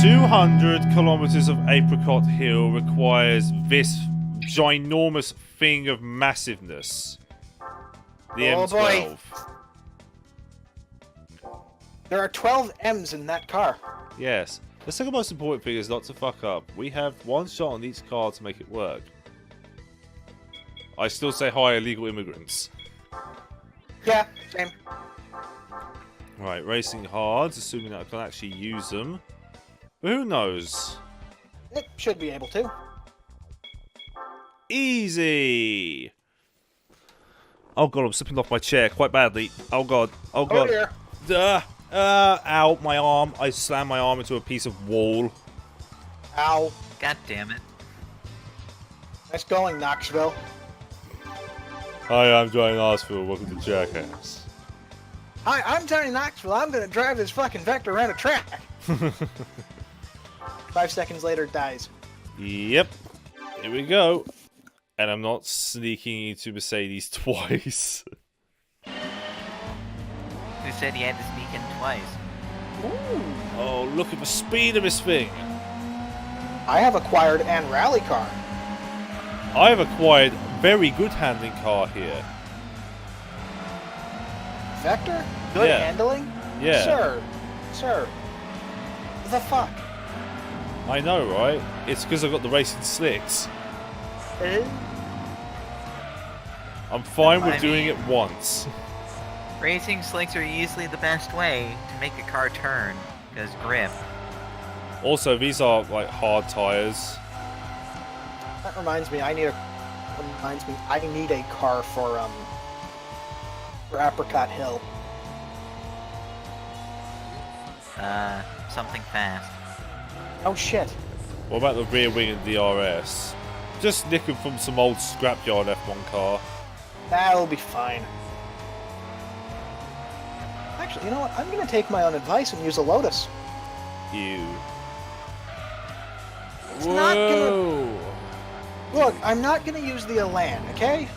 200 kilometers of Apricot Hill requires this ginormous thing of massiveness. The M12. Boy. There are 12 M's in that car. Yes. The second most important thing is not to fuck up. We have one shot on each car to make it work. I still say hi, illegal immigrants. Yeah, same. Right, racing hards, assuming that I can actually use them. But who knows? It should be able to. Easy! Oh god, I'm slipping off my chair quite badly. Oh god, oh god. Oh dear. Ow, my arm. I slammed my arm into a piece of wall. Ow. God damn it. Nice going, Knoxville. Hi, I'm Johnny Knoxville. Welcome to Jackass. Hi, I'm Johnny Knoxville. I'm gonna drive this fucking Vector around a track. 5 seconds later, it dies. Yep. Here we go. And I'm not sneaking into Mercedes twice. Who said he had to sneak in twice? Ooh. Oh, look at the speed of this thing. I have acquired an rally car. I've acquired a very good handling car here. Vector? Good Yeah. handling? Yeah. Sir. The fuck? I know, right? It's because I've got the racing slicks. I'm fine with doing it once. Racing slicks are usually the best way to make a car turn, because grip. Also, these are like hard tires. That reminds me, I need a car for Apricot Hill. Something fast. Oh shit. What about the rear wing and DRS? Just nick them from some old scrapyard F1 car. That'll be fine. Actually, you know what? I'm gonna take my own advice and use a Lotus. Ew. It's not gonna... Look, I'm not gonna use the Elan, okay?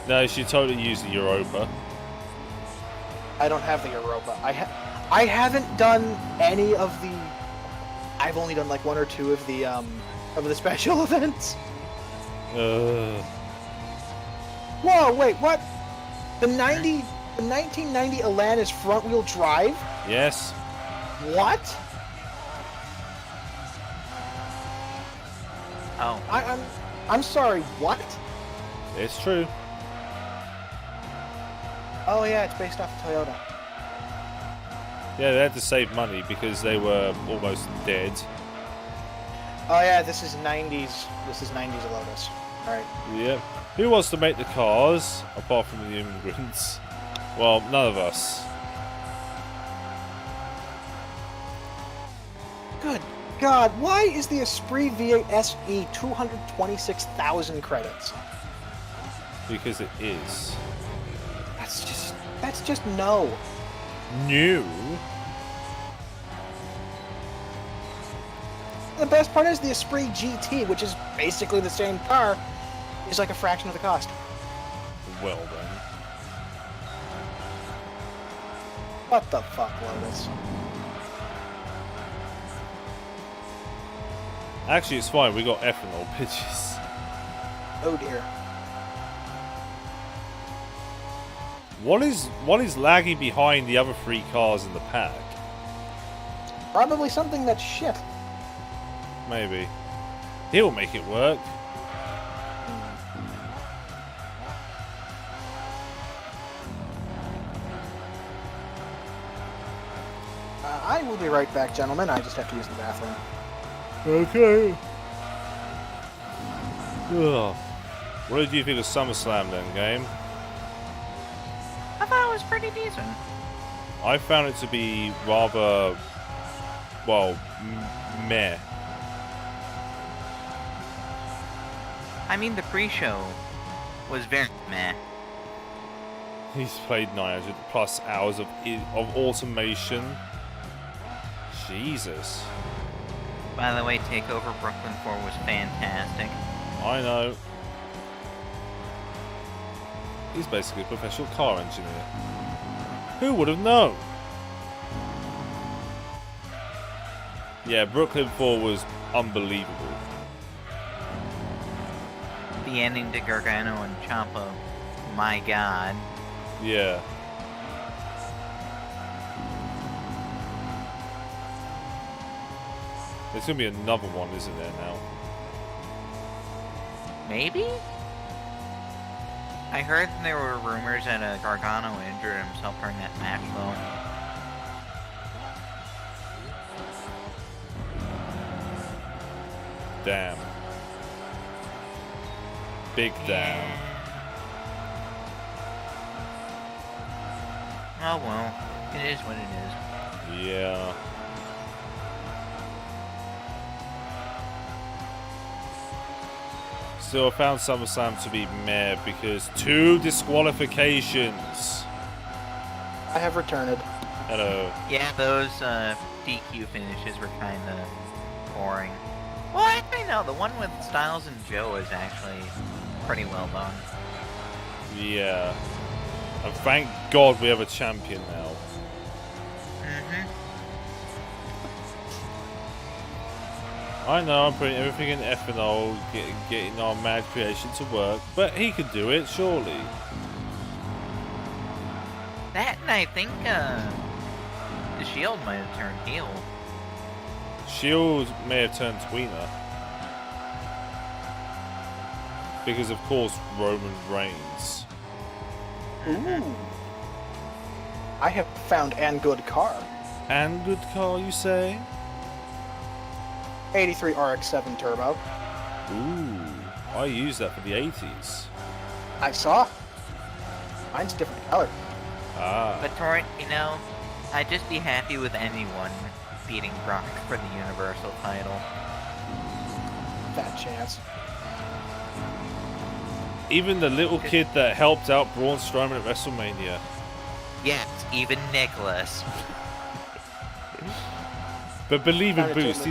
No, you should totally use the Europa. I don't have the Europa. I haven't done any of the... I've only done like 1 or 2 of the special events. Whoa, wait, what? The 1990 Elan is front-wheel drive? Yes. What? Oh. I'm sorry, what? It's true. Oh yeah, it's based off of Toyota. Yeah, they had to save money because they were almost dead. Oh yeah, this is 90s. This is 90s Lotus. Alright. Yep. Who wants to make the cars, apart from the immigrants? Well, none of us. Good God, why is the Esprit V8 SE 226,000 credits? Because it is. That's just no. New? The best part is the Esprit GT, which is basically the same car, is like a fraction of the cost. Well then. What the fuck, Lotus? Actually, it's fine. We got ethanol bitches. Oh dear. What is lagging behind the other 3 cars in the pack? Probably something that's shit. Maybe. He'll make it work. I will be right back, gentlemen. I just have to use the bathroom. Okay. Ugh. What did you think of SummerSlam then, game? I thought it was pretty decent. I found it to be rather, well, meh. I mean, the pre-show was very meh. He's played 900 plus hours of automation. Jesus. By the way, Takeover Brooklyn 4 was fantastic. I know. He's basically a professional car engineer. Who would have known? Yeah, Brooklyn 4 was unbelievable. The ending to Gargano and Ciampa, my god. Yeah. There's gonna be another one, isn't there, now? Maybe? I heard there were rumors that Gargano injured himself during that match, though. Damn. Big damn. Oh well, it is what it is. Yeah. Still, I found SummerSlam to be meh because 2 disqualifications. I have returned. Hello. Yeah, those DQ finishes were kind of boring. Well, actually, no, the one with Styles and Joe is actually pretty well done. Yeah. And thank God we have a champion now. I know I'm putting everything in ethanol, getting our mad creation to work, but he could do it, surely. That, and I think the Shield might have turned heel. Shield may have turned tweener. Because, of course, Roman Reigns. Ooh. I have found an good car. And good car, you say? 83 RX-7 Turbo. Ooh, I used that for the 80s. I saw. Mine's a different color. Ah. But Torrent, you know, I'd just be happy with anyone beating Brock for the Universal title. Fat chance. Even the little kid that helped out Braun Strowman at WrestleMania. Yes, even Nicholas. But believe in Kinda Boost, too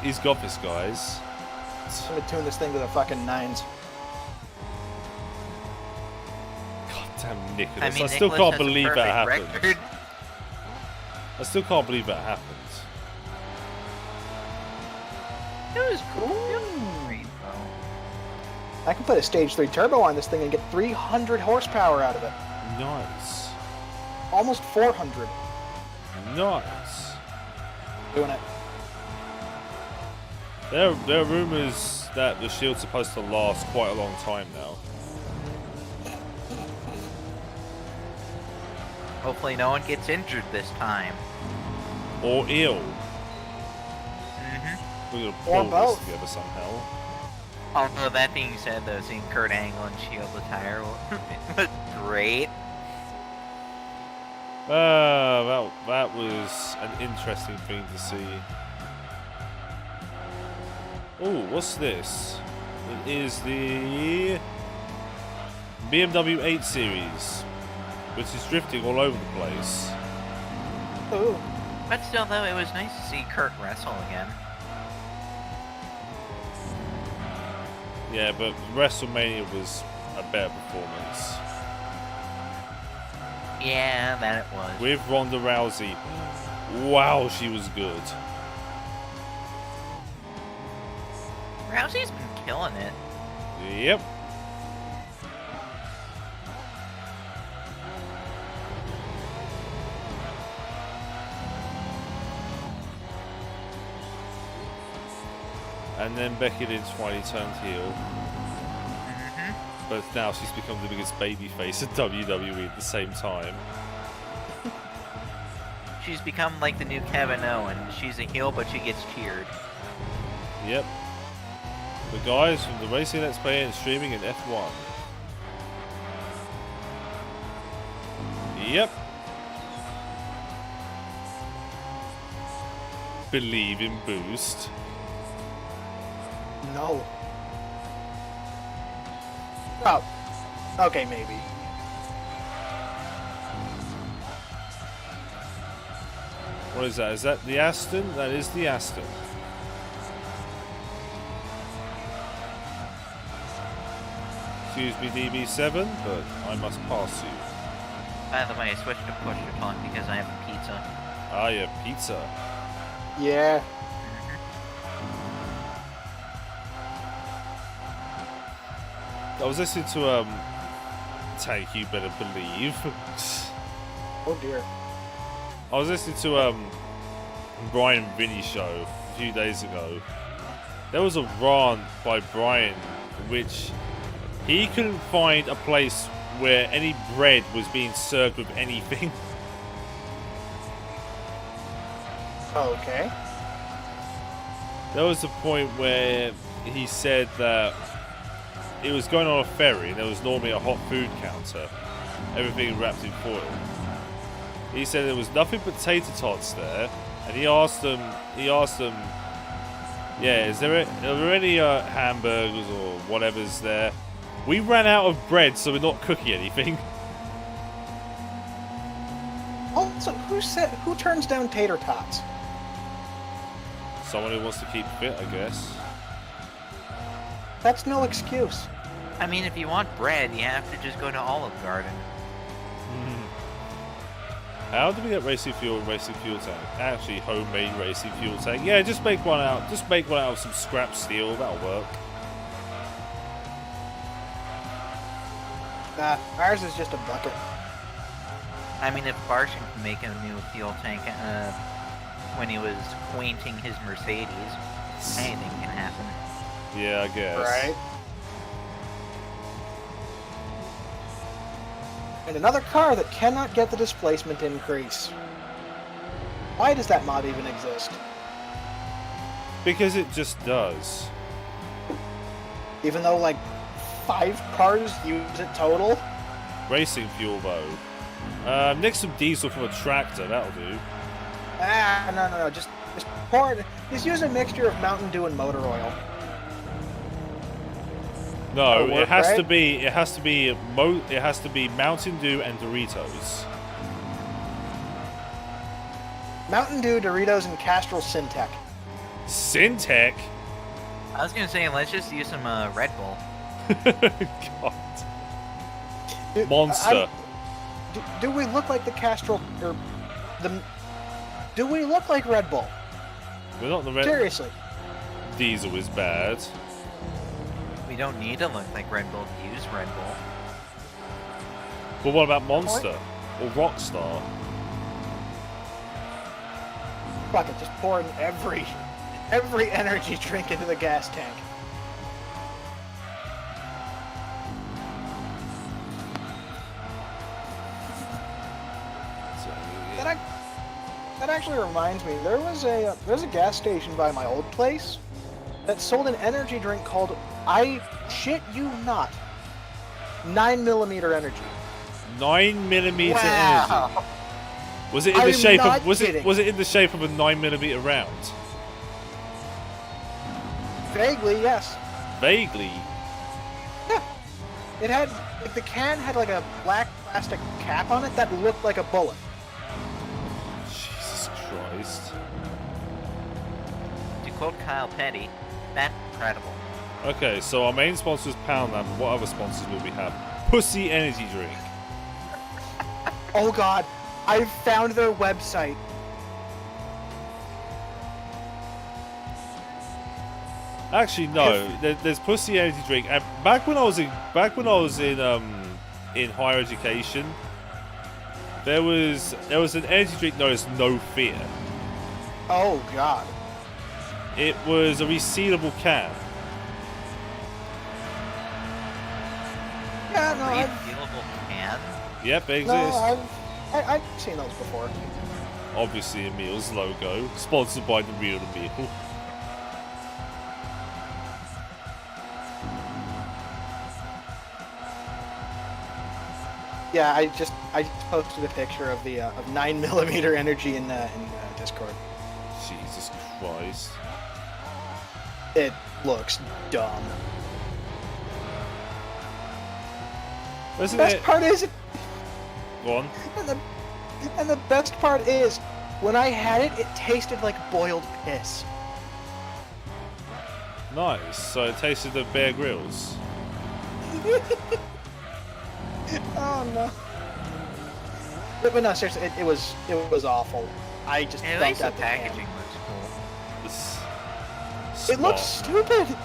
he's got this, guys. I'm gonna tune this thing to the fucking 9s. Goddamn Nicholas. I mean, I still Nicholas can't has a believe that perfect happened. record. I still can't believe that happened. It was cool. It was great, though. I can put a stage 3 turbo on this thing and get 300 horsepower out of it. Nice. Almost 400. Nice. Doing it. There are rumors that the Shield's supposed to last quite a long time now. Hopefully no one gets injured this time. Or ill. Mm-hmm. We're Or gonna pull this both. together somehow. Although that being said, though, seeing Kurt Angle and Shield attire was great. That was an interesting thing to see. Oh, what's this? It is the BMW 8 Series, which is drifting all over the place. Ooh. But still, though, it was nice to see Kurt wrestle again. Yeah, but WrestleMania was a better performance. Yeah, that it was. With Ronda Rousey. Wow, she was good. Rousey's been killing it. Yep. And then Becky Lynch finally turned heel. Mm-hmm. But now she's become the biggest babyface at WWE at the same time. She's become like the new Kevin Owens. She's a heel, but she gets cheered. Yep. The guys from the Racing Let's Play and streaming in F1. Yep. Believe in Boost. No. Oh. Okay, maybe. What is that? Is that the Aston? That is the Aston. Excuse me, DB7, but I must pass you. By the way, I switched to push to talk because I have a pizza. Ah, yeah, pizza. Yeah. was listening to Tank, you better believe. Oh dear. I was listening to Brian and Vinny show a few days ago. There was a rant by Brian in which he couldn't find a place where any bread was being served with anything. Okay. There was a point where he said that it was going on a ferry and there was normally a hot food counter, everything wrapped in foil. He said there was nothing but tater tots there, and he asked them, yeah, are there any hamburgers or whatever's there? We ran out of bread, so we're not cooking anything. Also, who turns down tater tots? Someone who wants to keep fit, I guess. That's no excuse. I mean, if you want bread, you have to just go to Olive Garden. How do we get racing fuel tank? Actually, homemade racing fuel tank. Yeah, just make one out. Just make one out of some scrap steel. That'll work. Ours is just a bucket. I mean, if Barshin can make a new fuel tank when he was pointing his Mercedes, anything can happen. Yeah, I guess. Right. And another car that cannot get the displacement increase. Why does that mod even exist? Because it just does. Even though, like, 5 cars use it total? Racing fuel, though. Nick some diesel from a tractor. That'll do. No. Just pour it. Just use a mixture of Mountain Dew and motor oil. No, That'll work, it has right? to be. It has to be Mountain Dew and Doritos. Mountain Dew, Doritos, and Castrol Syntec. Syntec? I was gonna say, let's just use some Red Bull. God. Dude, Monster. Do we look like the Castrol or the? Do we look like Red Bull? We're not the red. Seriously. Diesel is bad. We don't need to look like Red Bull to use Red Bull. But what about Monster or Rockstar? Fuck it, just pouring every energy drink into the gas tank. That actually reminds me, there's a gas station by my old place that sold an energy drink called, I shit you not, 9mm energy. 9mm Wow. energy. Was it in the shape of was it in the shape of a 9mm round? Vaguely, yes. Vaguely. Yeah. It had, like, the can had like a black plastic cap on it that looked like a bullet. Jesus Christ. To quote Kyle Petty, that's incredible. Okay, so our main sponsor is Poundland, but what other sponsors will we have? Pussy Energy Drink. Oh god, I found their website. Actually, no. There's Pussy Energy Drink. And back when I was in higher education, there was an energy drink known as No Fear. Oh god. It was a resealable can. Yeah, no, Resealable can? Yep, they no, exist. I've seen those before. Obviously, Emil's logo, sponsored by the real Emil. Yeah, I just posted a picture of the of 9mm energy in Discord. Jesus Christ. It looks dumb. Isn't The best it? part is, Go on. and the best part is, when I had it, it tasted like boiled piss. Nice. So it tasted of Bear Grylls. Oh no. But no, seriously, it was awful. I just At dumped least the out the can. packaging looks cool. It's It looks smart. stupid.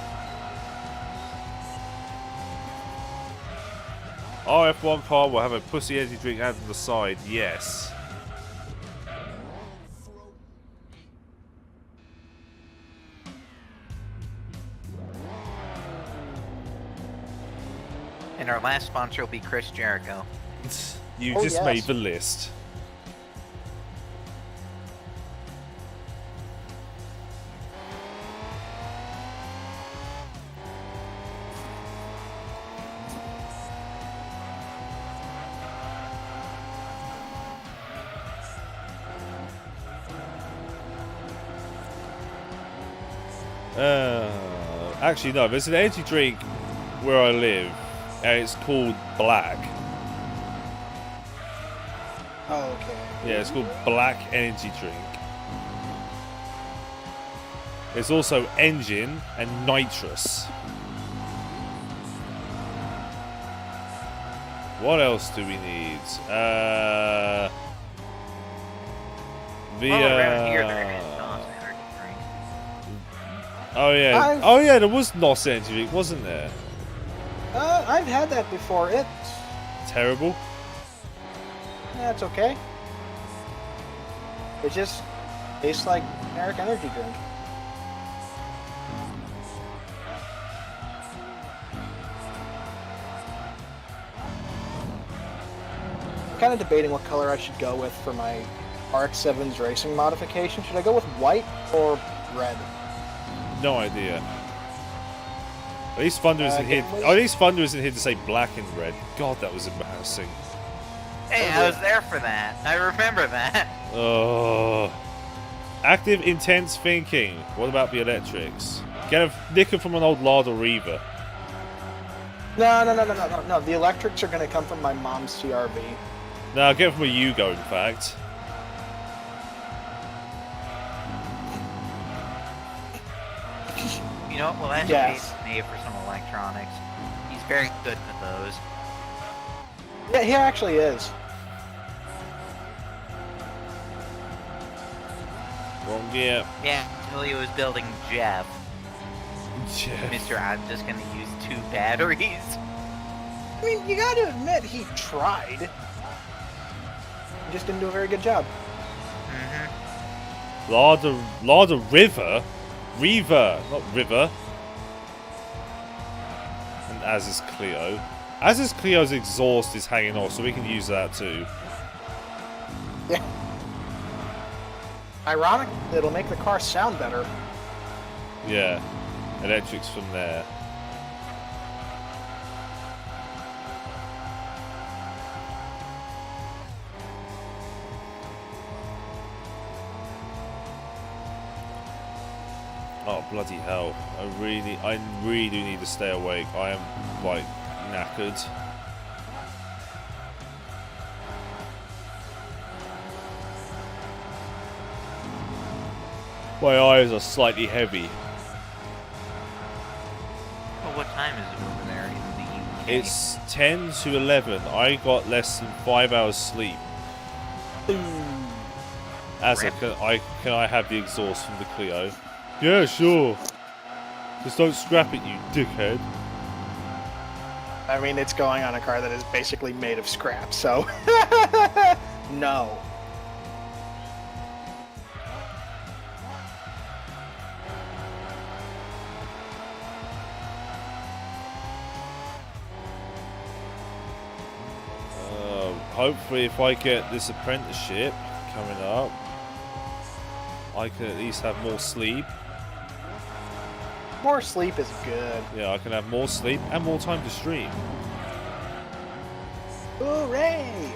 Our F1 car will have a pussy energy drink added to the side. Yes. And our last sponsor will be Chris Jericho. You Oh, just yes. made the list. Actually, no. There's an energy drink where I live, and it's called Black. Oh, okay. Yeah, it's called Black Energy Drink. There's also Engine and Nitrous. What else do we need? Around here there is NOS energy drink. Oh yeah. Oh yeah, there was NOS energy drink, wasn't there? I've had that before. It's Terrible. It's okay. It just tastes like generic energy drink. I'm kind of debating what color I should go with for my RX-7's racing modification. Should I go with white or red? No idea. At least Thunder isn't here. Gamblers? At least Thunder isn't here to say black and red. God, that was embarrassing. Hey, I was there for that. I remember that. Oh. Active, intense thinking. What about the electrics? Get a nicker from an old Lada Reaver. No. The electrics are going to come from my mom's CRV. No, get it from a Yugo, in fact. You know what? Well, that's Yes. made for some electronics. He's very good with those. Yeah, he actually is. Wrong gear. Yeah, until he was building Jeff. Yeah. Mr. I'm just gonna use 2 batteries. I mean, you got to admit he tried. He just didn't do a very good job. Lada River? Reaver, not River. And as is Clio. As is Clio's exhaust is hanging off, so we can use that too. Yeah. Ironic, it'll make the car sound better. Yeah. Electrics from there. Oh bloody hell! I really do need to stay awake. I am like knackered. My eyes are slightly heavy. Well, what time is it over there in the UK? It's 10 to 11. I got less than 5 hours sleep. As can I have the exhaust from the Clio? Yeah, sure. Just don't scrap it, you dickhead. I mean, it's going on a car that is basically made of scrap, so... No. Hopefully, if I get this apprenticeship coming up, I can at least have more sleep. More sleep is good. Yeah, I can have more sleep and more time to stream. Hooray!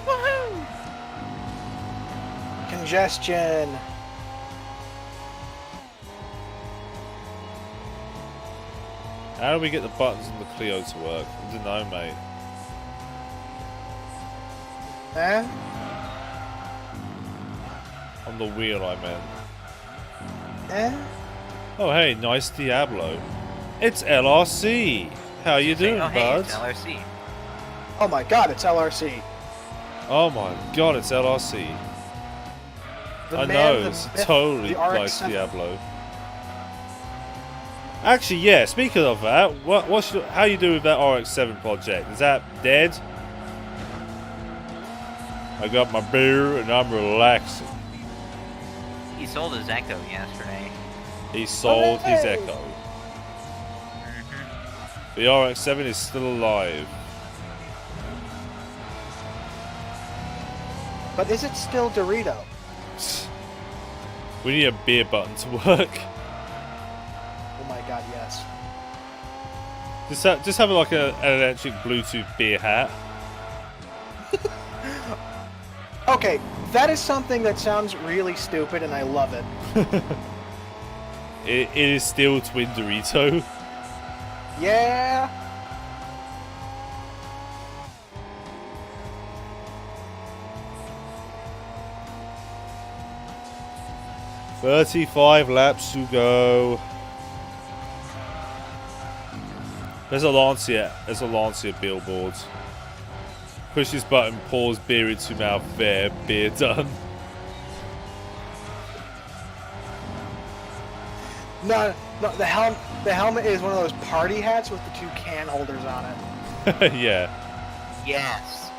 Woohoo! Congestion. How do we get the buttons on the Clio to work? I don't know, mate. Eh? On the wheel, I meant. Eh? Oh, hey, nice Diablo. It's LRC. How you doing, Oh, hey, bud? it's LRC. Oh my god, it's LRC. Oh my god, it's LRC. The I man, know, the it's myth, totally the like RX-7. Diablo. Actually, yeah. Speaking of that, how you do with that RX-7 project? Is that dead? I got my beer and I'm relaxing. He sold his Echo yesterday. He sold his Echo. The RX-7 is still alive. But is it still Dorito? We need a beer button to work. Oh my god, yes. Just have like an electric Bluetooth beer hat. Okay, that is something that sounds really stupid and I love it. It is still Twin Dorito. Yeah. $35 laps to go. There's a Lancia billboard. Push this button, pours beer into mouth, there, beer done. No, the helmet is one of those party hats with the two can holders on it. Yeah. Yes.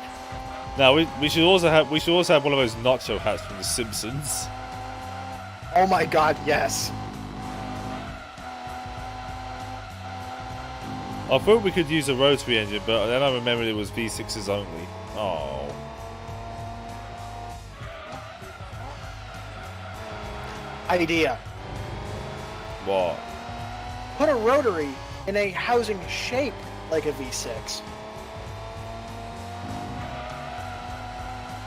Now we should also have one of those nacho hats from The Simpsons. Oh my god, yes. I thought we could use a rotary engine, but then I remembered it was V6s only. Oh. Idea. What? Put a rotary in a housing shaped like a V6.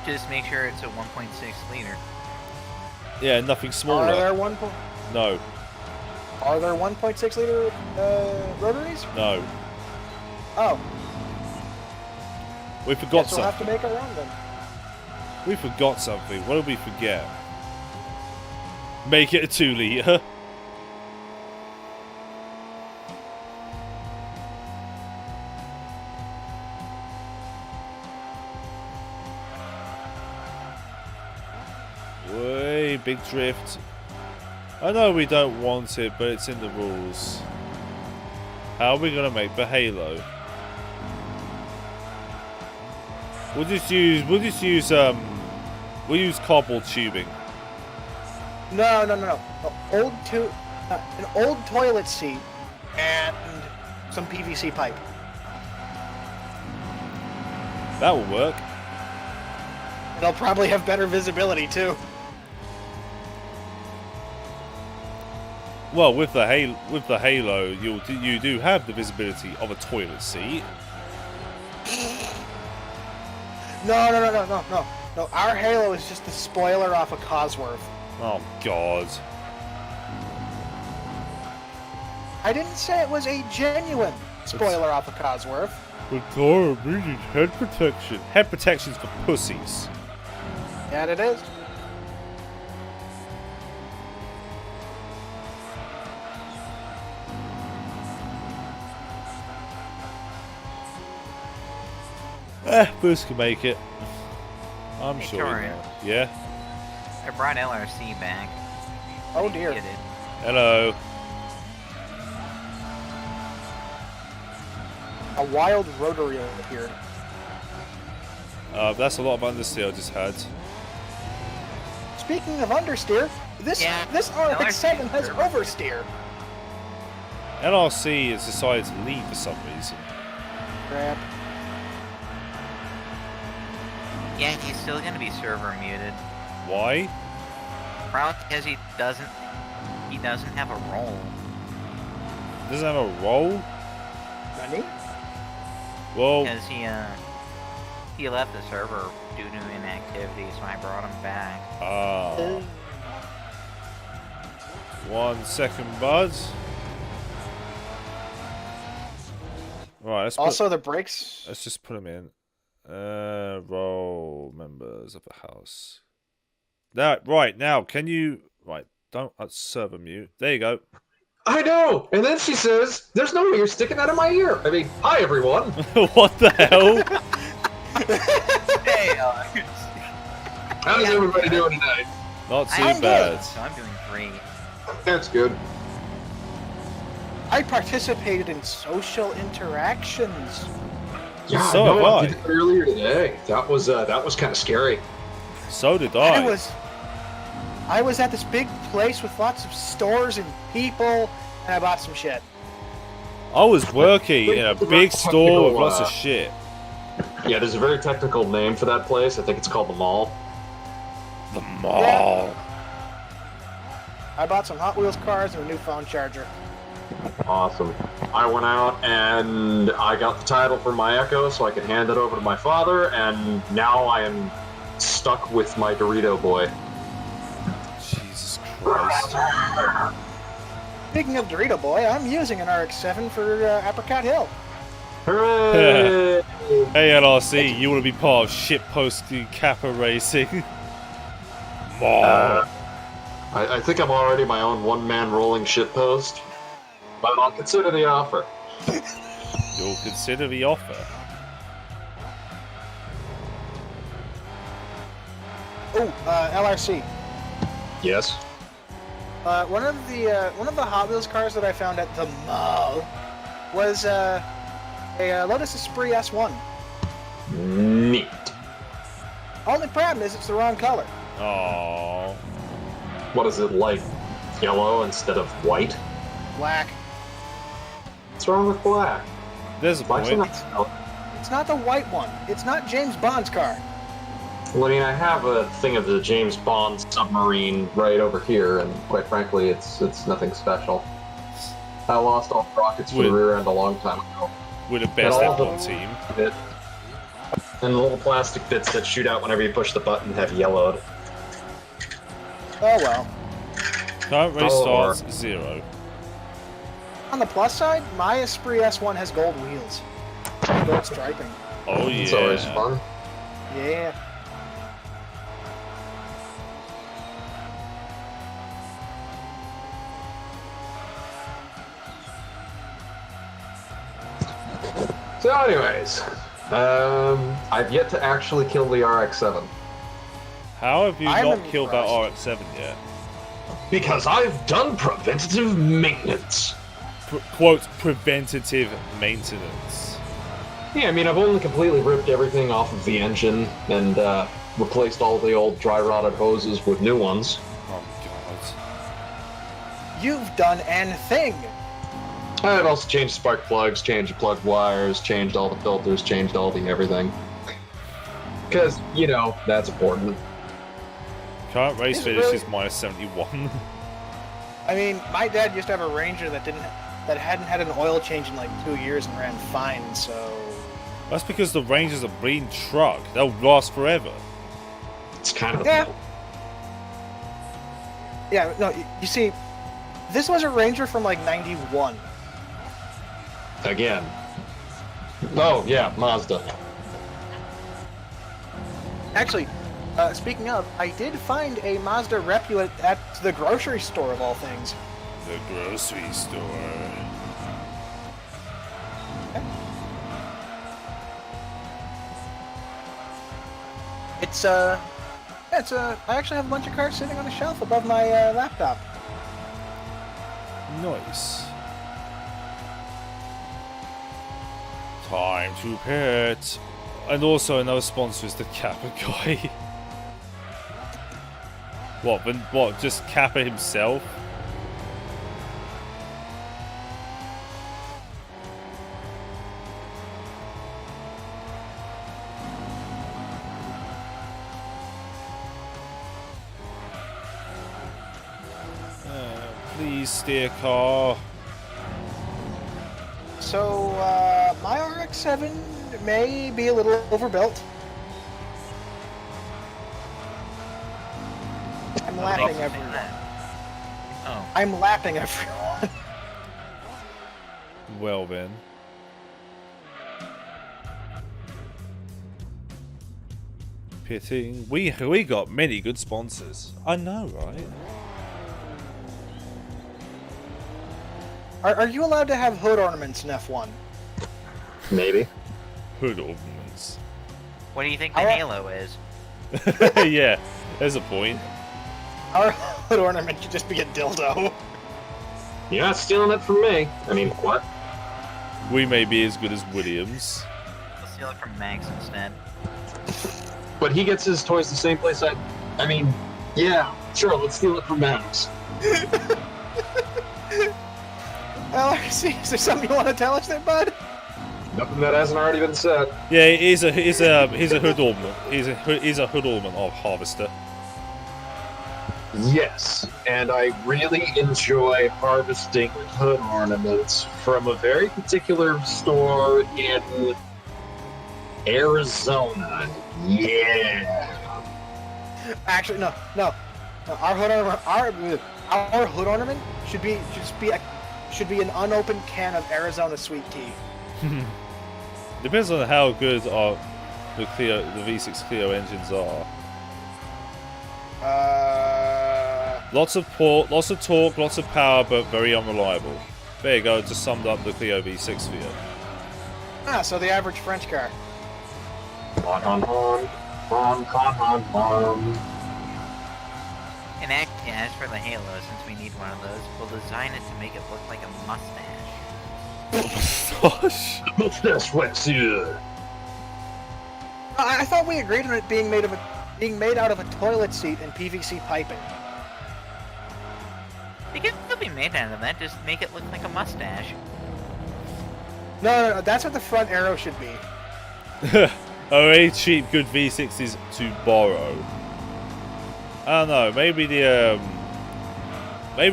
Just make sure it's a 1.6 liter. Yeah, nothing smaller. Are there No. Are there 1.6 liter rotaries? No. Oh. We forgot We'll something. have to make our own then. We forgot something. What did we forget? Make it a 2 liter. Way big drift. I know we don't want it, but it's in the rules. How are we gonna make the halo? We'll use cardboard tubing. No. An old toilet seat and some PVC pipe. That will work. It'll probably have better visibility too. Well, with the halo, you do have the visibility of a toilet seat. No. Our halo is just the spoiler off of Cosworth. Oh God. I didn't say it was a genuine spoiler off of Cosworth. The car needs head protection. Head protection's for pussies. And it is. Bruce can make it. I'm Hey, sure. Torrent. Yeah. I brought LRC back. Oh dear. Get it. Hello. A wild rotary appeared. That's a lot of understeer I just had. Speaking of understeer, this Yeah, RX-7 has LRC. oversteer. LRC has decided to leave for some reason. Crap. Yeah, he's still gonna be server muted. Why? Probably because he doesn't have a role. Doesn't have a role? Money? Well, Because he left the server due to inactivity, so I brought him back. 1 second, bud. Right, Also, the brakes. let's just put him in. Role members of the house. Now, can you... Right, don't server mute. There you go. I know! And then she says, there's no ear sticking out of my ear. I mean, hi everyone. What the hell? Hey, How's everybody doing tonight? Not too I'm bad. So I'm doing great. That's good. I participated in social interactions. Yeah, So no, have I. did it earlier today. That was kind of scary. So did I. I was at this big place with lots of stores and people, and I bought some shit. I was working in a big store with lots of shit. Yeah, there's a very technical name for that place. I think it's called the mall. The mall. I bought some Hot Wheels cars and a new phone charger. Awesome. I went out and I got the title for my Echo so I could hand it over to my father, and now I am stuck with my Dorito boy. Jesus Christ. Speaking of Dorito Boy, I'm using an RX-7 for Apricot Hill. Hooray! Hey LRC, you want to be part of shitpost Kappa racing? Mall. I think I'm already my own one-man rolling shitpost, but I'll consider the offer. You'll consider the offer. Oh, LRC. Yes. One of the Hot Wheels cars that I found at the mall was a Lotus Esprit S1. Neat. Only problem is it's the wrong color. Aww. What is it, like yellow instead of white? Black. What's wrong with black? There's a Black's point. not. It's not the white one. It's not James Bond's car. Well, I mean, I have a thing of the James Bond submarine right over here, and quite frankly, it's nothing special. I lost all rockets for the rear end a long time ago. We're the best And all F1 the- team. And the little plastic bits that shoot out whenever you push the button have yellowed. Oh well. Current race starts 0. On the plus side, my Esprit S1 has gold wheels. Gold striping. Oh yeah. It's always fun. Yeah. So anyways, I've yet to actually kill the RX-7. How have you I'm not killed that impressed. RX-7 yet? Because I've done preventative maintenance. Quote, preventative maintenance. Yeah, I mean, I've only completely ripped everything off of the engine and replaced all the old dry-rotted hoses with new ones. Oh You've done an thing. I've also changed spark plugs, changed the plug wires, changed all the filters, changed all the everything. Because, you know, that's important. God. Current race Is it finish really? is minus 71. I mean, my dad used to have a Ranger that hadn't had an oil change in like 2 years and ran fine, so... That's because the Ranger's a breed truck. They'll last forever. It's kind of Yeah. Yeah, no, you see, this was a Ranger from like 91. Again. Oh, yeah, Mazda. Actually, speaking of, I did find a Mazda Repu at the grocery store of all things. The grocery store. I actually have a bunch of cars sitting on a shelf above my laptop. Nice. Time to pet. And also another sponsor is the Kappa guy. What, just Kappa himself? Please steer car. So, my RX-7 may be a little overbuilt. I'm lapping everyone. Oh. I'm lapping everyone. Well then. Pitting. We got many good sponsors. I know, right? Are you allowed to have hood ornaments in F1? Maybe. Hood ornaments. What do you think the I- Halo is? Yeah, there's a point. Our hood ornament should just be a dildo. You're not stealing it from me. I mean, what? We may be as good as Williams. We'll steal it from Max instead. But he gets his toys the same place I mean, yeah, sure, let's steal it from Max. Alexi, is there something you want to tell us there, bud? Nothing that hasn't already been said. Yeah, he's a hood ornament. He's a hood ornament of Harvester. Yes, and I really enjoy harvesting hood ornaments from a very particular store in Arizona. Yeah. Actually, no. Our hood ornament should be an unopened can of Arizona sweet tea. Depends on how good the V6 Clio engines are. Lots of torque, lots of power, but very unreliable. There you go, just summed up the Clio V6 for you. So the average French car. And as for the Halo, since we need one of those, we'll design it to make it look like a mustache. Gosh. Mustache wetsuit. I thought we agreed on it being made out of a toilet seat and PVC piping. It can still be made out of that, just make it look like a mustache. No, that's what the front arrow should be. Very cheap, good V6s to borrow. I don't know. Maybe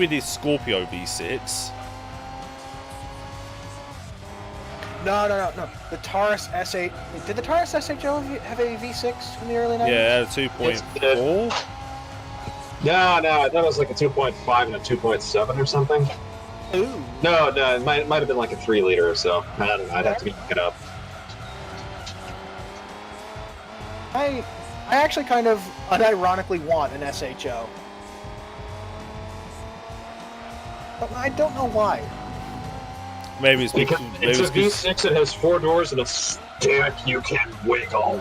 the Scorpio V6. No. The Taurus S8. Did the Taurus S8 have a V6 in the early 90s? Yeah, 2.4. No, I thought it was like a 2.5 and a 2.7 or something. Ooh. No, it might have been like a 3 liter or so. I don't know. I'd have to look it up. I actually kind of unironically want an SHO. But I don't know why. Maybe it's because it's a V6 that has 4 doors and a stick you can wiggle.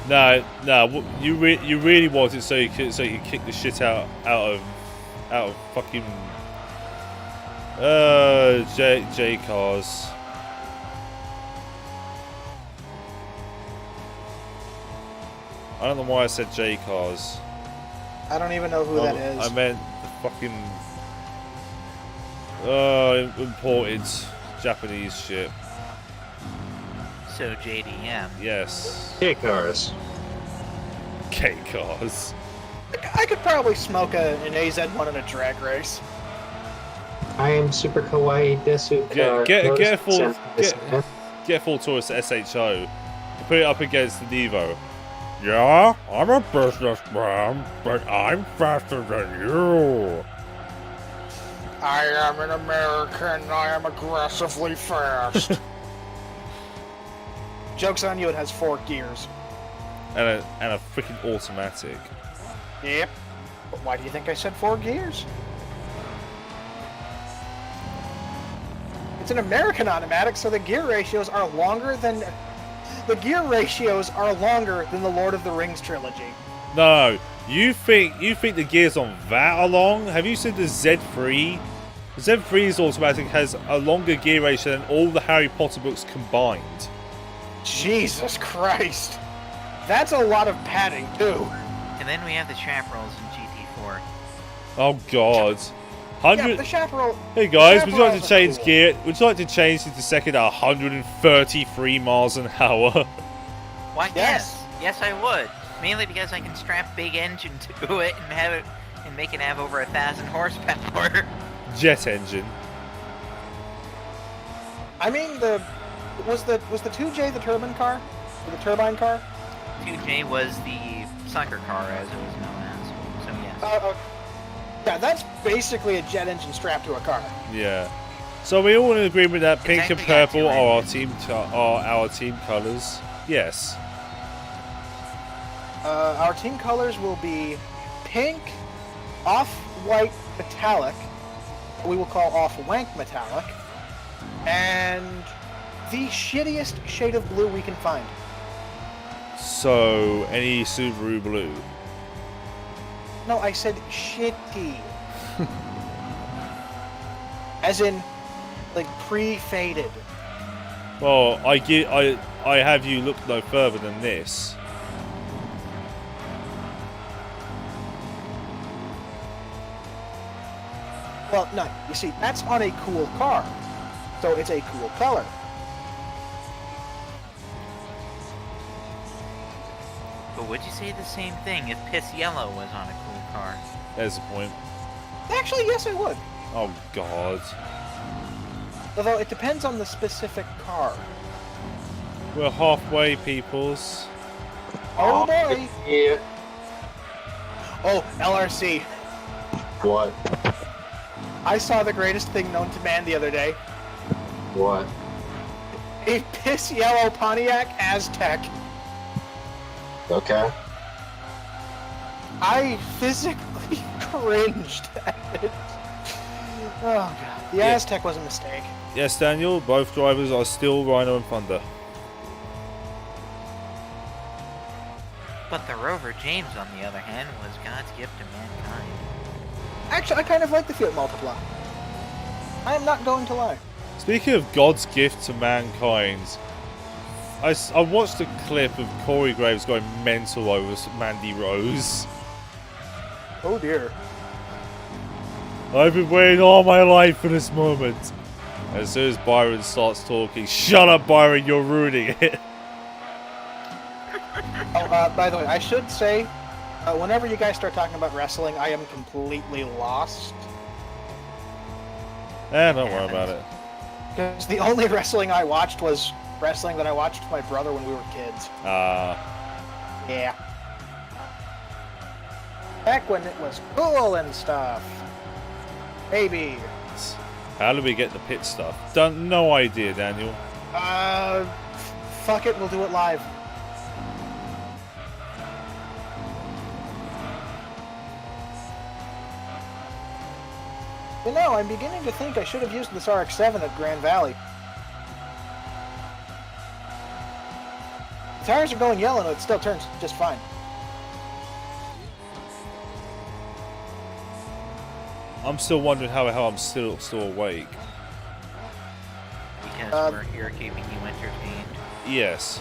No, you really want it so you can kick the shit out of fucking J cars. I don't know why I said J cars. I don't even know who that is. I meant the fucking imported Japanese shit. So JDM. Yes. K-cars. K-cars. I could probably smoke an AZ1 in a drag race. I am super kawaii desu car. Get full Taurus SHO. Put it up against the Devo. Yeah, I'm a businessman, but I'm faster than you. I am an American. I am aggressively fast. Joke's on you, it has 4 gears. And a freaking automatic. Yep. But why do you think I said 4 gears? It's an American automatic, so the gear ratios are longer than the Lord of the Rings trilogy. No, you think the gears on that are long? Have you seen the Z3? The Z3's automatic has a longer gear ratio than all the Harry Potter books combined. Jesus Christ. That's a lot of padding, too. And then we have the chaperones in GT4. Oh God. 100. Yeah, the chaperone. Hey guys, would you like to chaperones are change cool. gear? Would you like to change it to second at 133 miles an hour? Why, Yes. yes, I would. Mainly because I can strap big engine to it and have it and make it have over 1,000 horsepower. Jet engine. I mean, was the 2J the turbine car? Or the turbine car? 2J was the sucker car, as it was known as. So yes. Yeah, that's basically a jet engine strapped to a car. Yeah. So we all in agreement that pink and Exactly, got purple you, are our team colours. Yes. Our team colors will be pink, off-white metallic, we will call off-wank metallic, and the shittiest shade of blue we can find. So any Subaru blue. No, I said shitty. As in, like, pre-faded. Well, I have you look no further than this. Well, no, you see, that's on a cool car. So it's a cool color. But would you say the same thing if piss yellow was on a cool car? There's the point. Actually, yes, I would. Oh, God. Although it depends on the specific car. We're halfway, peoples. Oh boy! Yeah. Oh, LRC. What? I saw the greatest thing known to man the other day. What? A piss yellow Pontiac Aztec. Okay. I physically cringed at it. Oh god. The Aztec was a mistake. Yes, Daniel, both drivers are still Rhino and Thunder. But the Rover James, on the other hand, was God's gift to mankind. Actually, I kind of like the Fiat Multipla. I am not going to lie. Speaking of God's gift to mankind, I watched a clip of Corey Graves going mental over Mandy Rose. Oh dear. I've been waiting all my life for this moment. As soon as Byron starts talking, shut up, Byron, you're ruining it. Oh, by the way, I should say, whenever you guys start talking about wrestling, I am completely lost. Don't worry about it. Because the only wrestling I watched was wrestling that I watched with my brother when we were kids. Yeah. Back when it was cool and stuff. Maybe. How do we get the pit stuff? No idea, Daniel. Fuck it, we'll do it live. You know, I'm beginning to think I should have used this RX-7 at Grand Valley. The tires are going yellow and it still turns just fine. I'm still wondering how the hell I'm still awake. Because we're here keeping you entertained. Yes.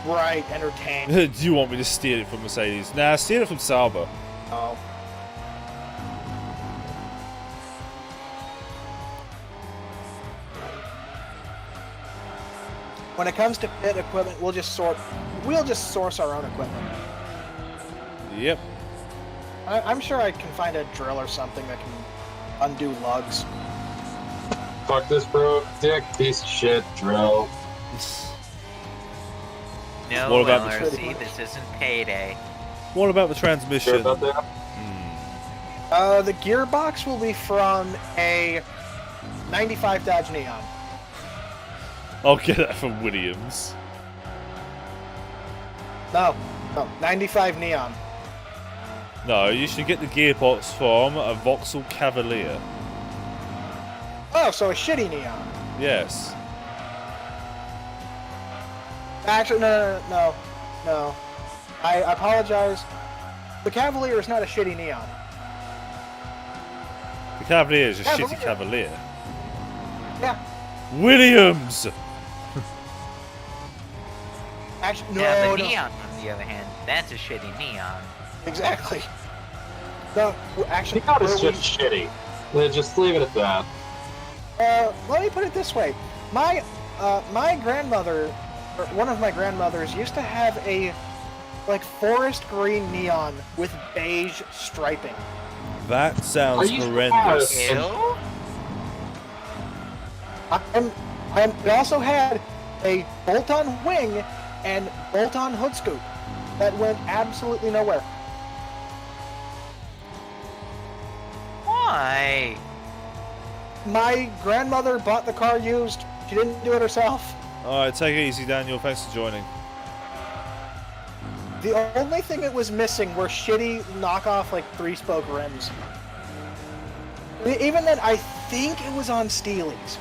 Right, entertained. Do you want me to steal it from Mercedes? Nah, steal it from Sauber. Oh. When it comes to pit equipment, we'll just source our own equipment. Yep. I'm sure I can find a drill or something that can undo lugs. Fuck this bro, dick, piece of shit, drill. No, What about LRC, this isn't payday. What about the transmission? Sure about that? The gearbox will be from a 95 Dodge Neon. I'll get that from Williams. No, 95 Neon. No, you should get the gearbox from a Vauxhall Cavalier. Oh, so a shitty Neon. Yes. Actually, no. I apologize. The Cavalier is not a shitty Neon. The Cavalier is a Cavalier. shitty Cavalier. Yeah. Williams! Actually, no, Yeah, the no. Neon, on the other hand, that's a shitty Neon. Exactly. No, actually, Neon is just shitty. Just leave it at that. let me put it this way. My grandmother, or one of my grandmothers, used to have a like forest green Neon with beige striping. That sounds Are you horrendous. serious? Ew? It also had a bolt-on wing and bolt-on hood scoop that went absolutely nowhere. Why? My grandmother bought the car used. She didn't do it herself. Alright, take it easy, Daniel. Thanks for joining. The only thing it was missing were shitty knockoff, like, 3-spoke rims. Even then, I think it was on Steely's.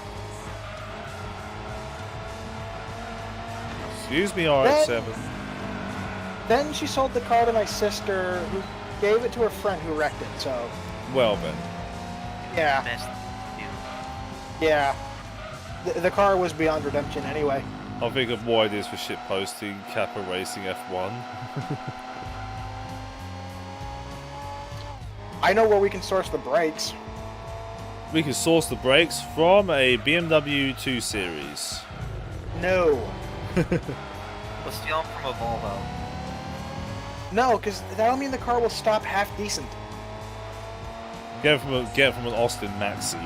Excuse me, RX-7. Then she sold the car to my sister, who gave it to her friend who wrecked it, so... Well then. Yeah. Best Yeah. The car was beyond redemption anyway. I'll think of more ideas for shit posting, Kappa Racing F1. I know where we can source the brakes. We can source the brakes from a BMW 2 Series. No. We'll steal them from a Volvo. No, because that'll mean the car will stop half decent. Get it from an Austin Maxi.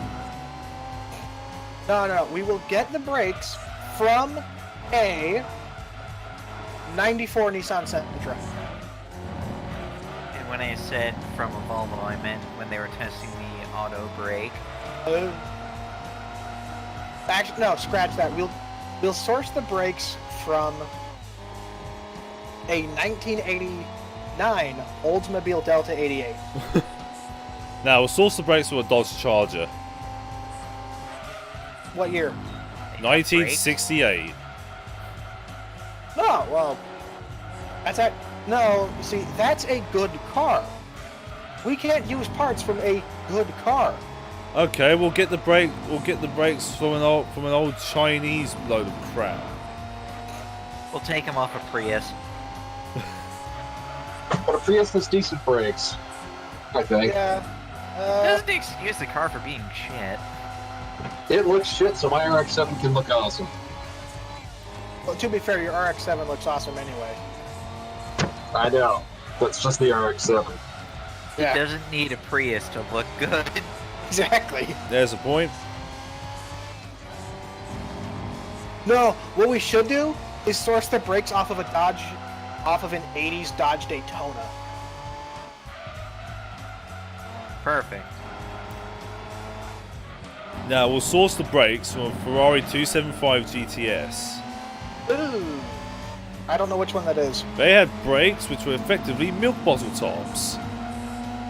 No, we will get the brakes from a 94 Nissan Sentra. And when I said from a Volvo, I meant when they were testing the auto brake. Actually, no, scratch that. We'll source the brakes from a 1989 Oldsmobile Delta 88. Now, we'll source the brakes from a Dodge Charger. What year? 1968. No, well, no, see, that's a good car. We can't use parts from a good car. Okay, we'll get the brakes from an old Chinese load of crap. We'll take them off a Prius. But a Prius has decent brakes, I think. Yeah. Doesn't excuse the car for being shit. It looks shit, so my RX-7 can look awesome. Well, to be fair, your RX-7 looks awesome anyway. I know. That's just the RX-7. Yeah, It doesn't need a Prius to look good. exactly. There's a point. No, what we should do is source the brakes off of an 80s Dodge Daytona. Perfect. Now, we'll source the brakes from a Ferrari 275 GTS. Ooh. I don't know which one that is. They had brakes which were effectively milk bottle tops.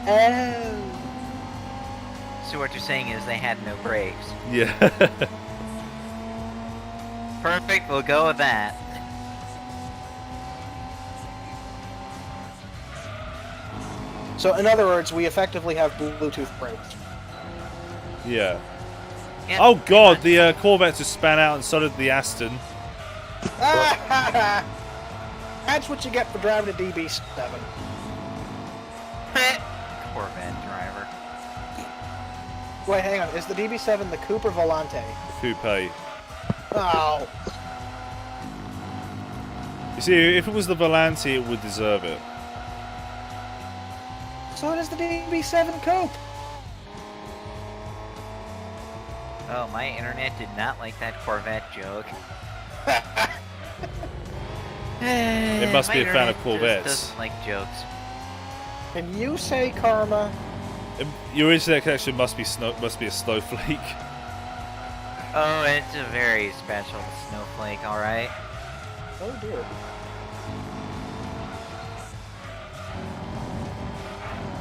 Oh. So what you're saying is they had no brakes. Yeah. Perfect, we'll go with that. So, in other words, we effectively have Bluetooth brakes. Yeah. Yeah, Oh god, the Corvette just span out and so did the Aston. That's what you get for driving a DB7. Corvette driver. Wait, hang on. Is the DB7 the coupe or Volante? Coupe. Oh. You see, if it was the Volante, it would deserve it. So does the DB7 coupe. Oh, my internet did not like that Corvette joke. It must be a fan of Corvettes. Doesn't like jokes. And you say karma. Your internet connection must be a snowflake. Oh, it's a very special snowflake, alright? Oh dear.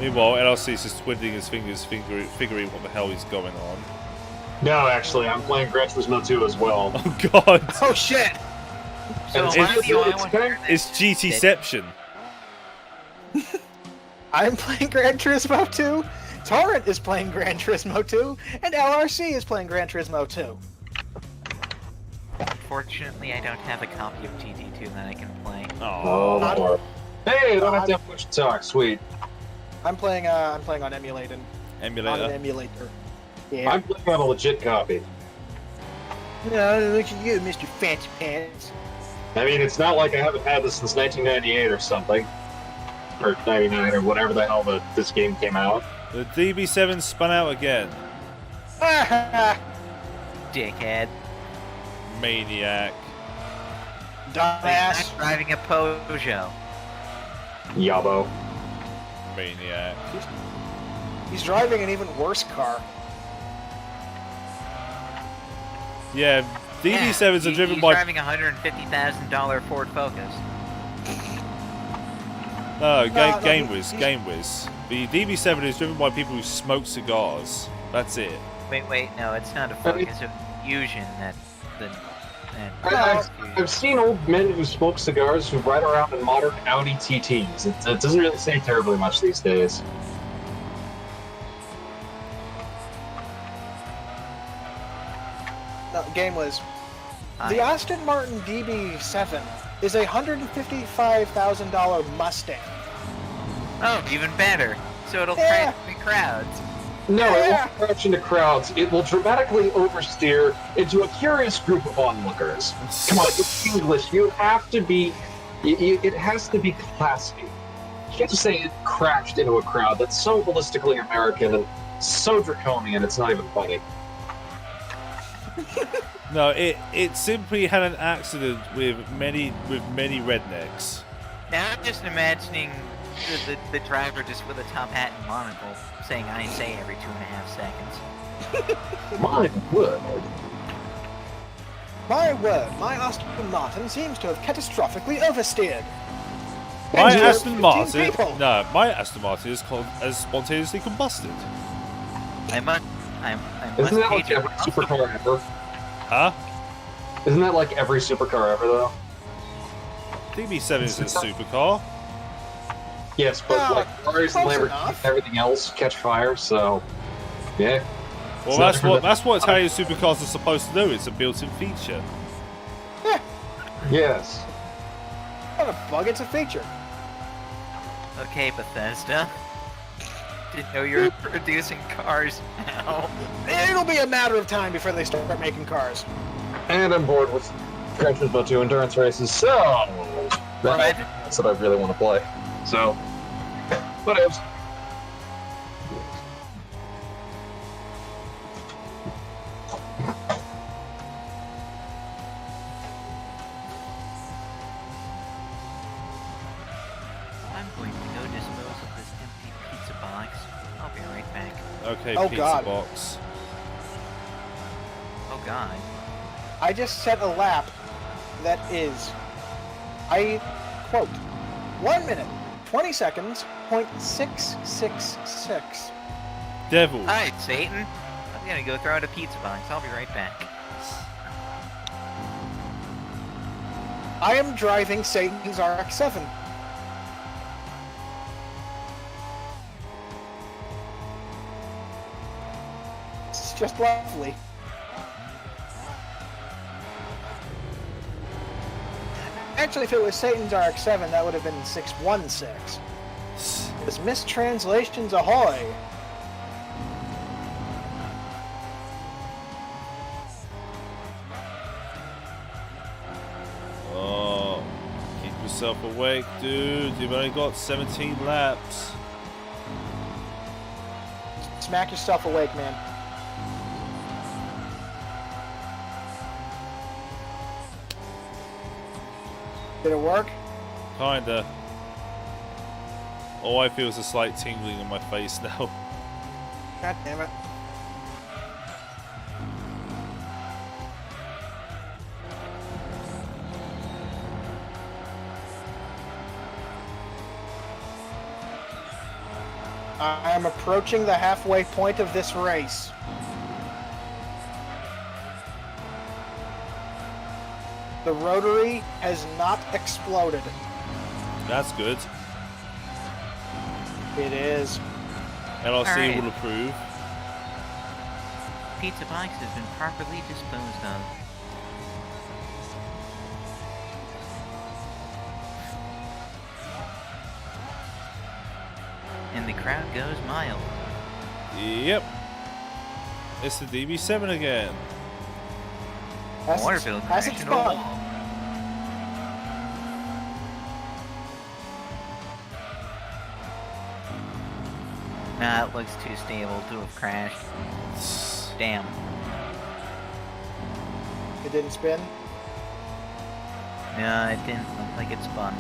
Meanwhile, LLC is just twiddling his fingers, figuring what the hell is going on. No, actually, I'm playing Gran Turismo 2 as well. Oh god! Oh shit! So And am I the only it's one kind here of- that- It's GTception. I'm playing Gran Turismo 2, Torrent is playing Gran Turismo 2, and LRC is playing Gran Turismo 2. Unfortunately, I don't have a copy of GT2 that I can play. Oh. Lord. Hey, I don't have to have much to talk. Sweet. I'm playing on emulator. On an Emulator. emulator. Yeah. I'm playing on a legit copy. No, look at you, Mr. Fancy Pants. I mean, it's not like I haven't had this since 1998 or something. Or 99 or whatever the hell this game came out. The DB7 spun out again. Dickhead. Maniac. Dumbass. I'm driving a Peugeot. Yabo. Maniac. He's driving an even worse car. Yeah, DB7s are driven he's by... driving a $150,000 Ford Focus. No, No, Game he's- Whiz. The DB7 is driven by people who smoke cigars. That's it. Wait, no, it's not a Focus, it's a Fusion I've seen old men who smoke cigars who ride around in modern Audi TTs. It doesn't really say terribly much these days. game was the Hi. Aston Martin DB7 is a $155,000 Mustang. Oh, even better. So it'll Yeah. crash the crowds. No, it Yeah. won't crash into crowds. It will dramatically oversteer into a curious group of onlookers. Come on, it's English. You have to be. It has to be classy. You can't just say it crashed into a crowd. That's so ballistically American and so draconian. It's not even funny. No, it simply had an accident with many rednecks. Now I'm just imagining the driver just with a top hat and monocle saying "I say" every 2.5 seconds. My word. My word, my Aston Martin seems to have catastrophically oversteered. My Injured Aston 15 Martin, people. no, my Aston Martin has spontaneously combusted. I must Isn't that pay like to- every supercar ever? Huh? Isn't that like every supercar ever, though? DB7 is a supercar. Yes, but Well, like Ferraris and close Lamborghinis enough. and everything else catch fire, so yeah. Well, It's not different that's what than- Italian supercars are supposed to do. It's a built-in feature. Yes. Not a bug, it's a feature. Okay, Bethesda. Didn't know you were producing cars now. It'll be a matter of time before they start making cars. And I'm bored with Gran Turismo 2 endurance races, so that's what I really want to play. So, whatevs. I'm going to go dispose of this empty pizza box. I'll be right back. Okay, Oh, pizza God. box. Oh god. I just set a lap that is, I quote, 1 minute, 20 seconds, .666. Devil. Alright, Satan. I'm gonna go throw out a pizza box. I'll be right back. I am driving Satan's RX-7. It's just lovely. Actually, if it was Satan's RX-7, that would have been 616. It's mistranslations ahoy! Oh, keep yourself awake, dude. You've only got 17 laps. Smack yourself awake, man. Did it work? Kinda. All I feel is a slight tingling in my face now. God damn it. I am approaching the halfway point of this race. The rotary has not exploded. That's good. It is. LRC Alright. will approve. Pizza box has been properly disposed of. And the crowd goes mild. Yep. It's the DB7 again. Has Water its- bill has its crashing a fun. wall. Nah, it looks too stable to have crashed. Damn. It didn't spin. No, it didn't look like it spun.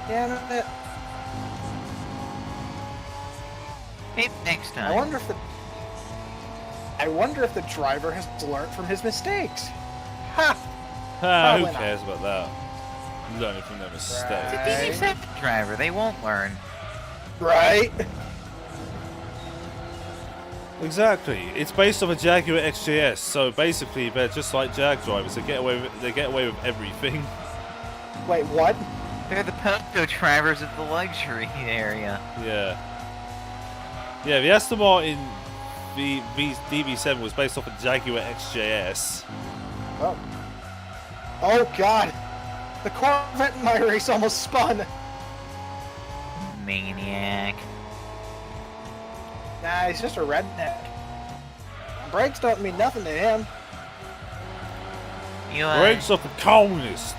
Damn it. Maybe next time. I wonder if the driver has learned from his mistakes. Ha! Ah, Probably who not. cares about that? Learning from their mistakes. It's a DB7 driver, they won't learn. Right? Exactly. It's based off a Jaguar XJS, so basically they're just like Jag drivers. They get away with everything. Wait, what? They're the Poco drivers of the luxury area. Yeah. Yeah, the Aston Martin DB7 was based off a Jaguar XJS. Oh. Oh God! The Corvette in my race almost spun. Maniac. Nah, he's just a redneck. Brakes don't mean nothing to him. You, Brakes are for colonists.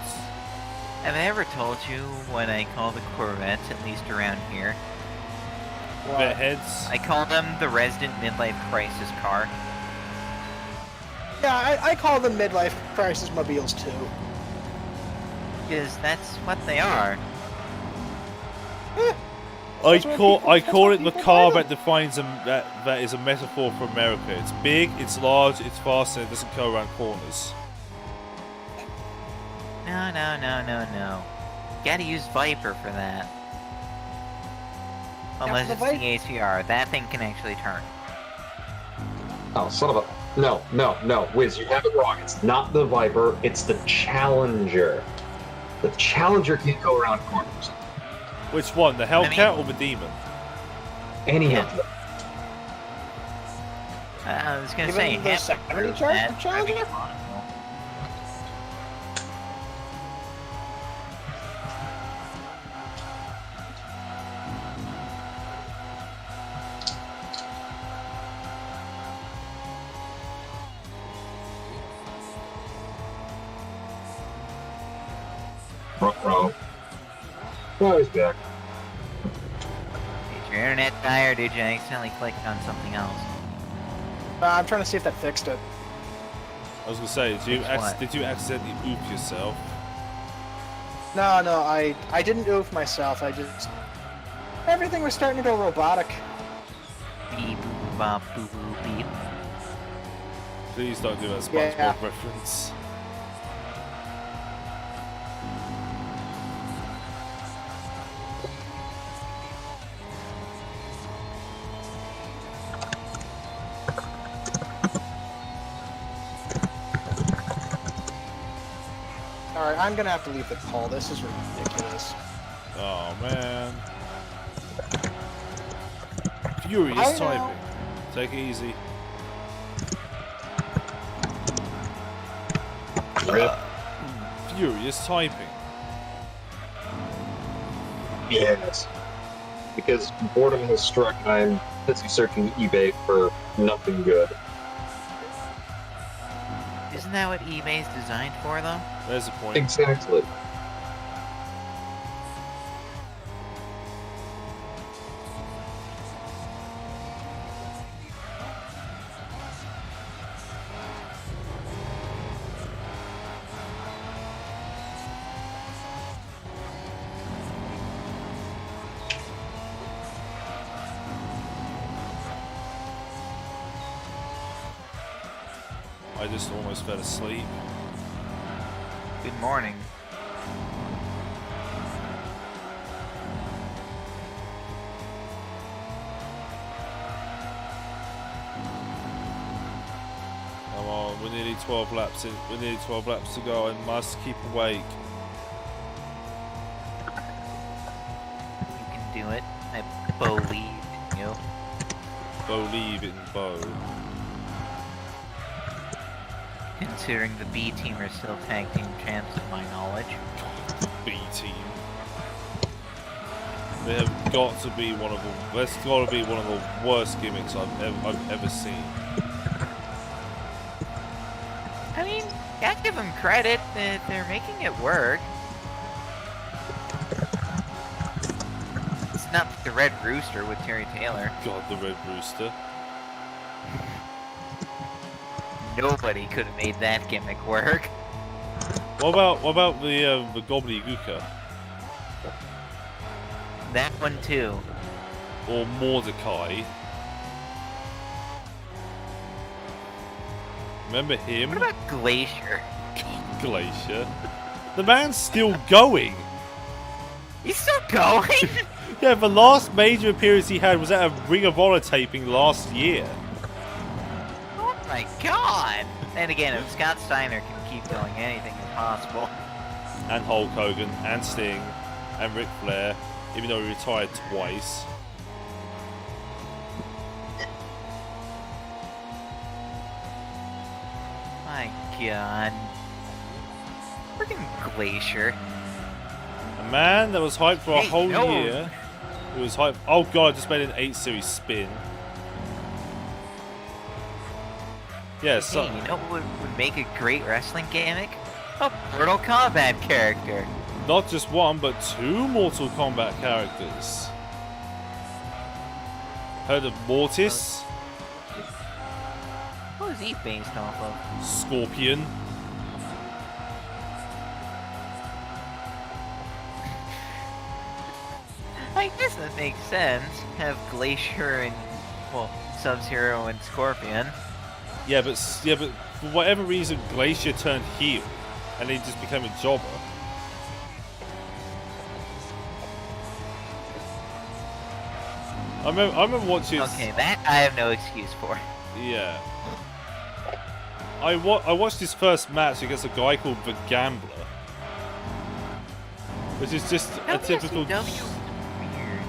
have I ever told you what I call the Corvettes, at least around here? Their heads. I call them the resident midlife crisis car. Yeah, I call them midlife crisis mobiles too. Because that's what they are. I That's what call people it the buy car them. that defines that is a metaphor for America. It's big, it's large, it's fast, and it doesn't go around corners. No, no, no, no, no. Gotta use Viper for that. Unless the it's the Vi- ACR. That thing can actually turn. Oh, son of a... No, Wiz, you have it wrong. It's not the Viper, it's the Challenger. The Challenger can't go around corners. Which one, the Hellcat or the Demon? Any of them. I was gonna Even say, the half 70 of chart- that Challenger? driving a monocle. Front row. Oh, he's back. Did your internet die, or did you accidentally click on something else? I'm trying to see if that fixed it. I was gonna say, What? did you accidentally oof yourself? No, I didn't oof myself. I just everything was starting to go robotic. Beep, bop, boo, boo, beep. Please don't do that SpongeBob Yeah. reference. Alright, I'm gonna have to leave the call. This is ridiculous. Oh man. Furious I know. typing. Take it easy. Rip. Furious typing. Yes. Because boredom has struck and I'm busy searching eBay for nothing good. Isn't that what eBay's designed for, though? There's the point. Exactly. I just almost fell asleep. Good morning. Come on, we're nearly 12 laps in. We're nearly 12 laps to go. I must keep awake. You can do it. I believe in you. Believe in Bo. Considering the B team are still tag team champs, to my knowledge. B team. They have got to be one of the. That's got to be one of the worst gimmicks I've ever seen. I mean, gotta give them credit that they're making it work. It's not the Red Rooster with Terry Taylor. God, the Red Rooster. Nobody could have made that gimmick work. What about the Gobbledygooker That one too. or Mordecai? Remember him? What about Glacier? Glacier. The man's still going. He's still going? Yeah, the last major appearance he had was at a Ring of Honor taping last year. Oh my god! And again, if Scott Steiner can keep going, anything is possible. And Hulk Hogan, and Sting, and Ric Flair, even though he retired twice. god. Freaking Glacier. A man that was hyped for a Hey, whole no. year. It was hyped. Oh god, I just made an 8 series spin. Yeah, so. Hey, you know what would make a great wrestling gimmick? A Mortal Kombat character. Not just one, but 2 Mortal Kombat characters. Heard of Mortis? What was he based off of? Scorpion. I guess that makes sense. Have Glacier and, well, Sub-Zero and Scorpion. Yeah, but for whatever reason, Glacier turned heel, and he just became a jobber. I remember watching. Okay, that I have no excuse for. Yeah. I watched his first match against a guy called The Gambler, which is just a typical. WCW is weird.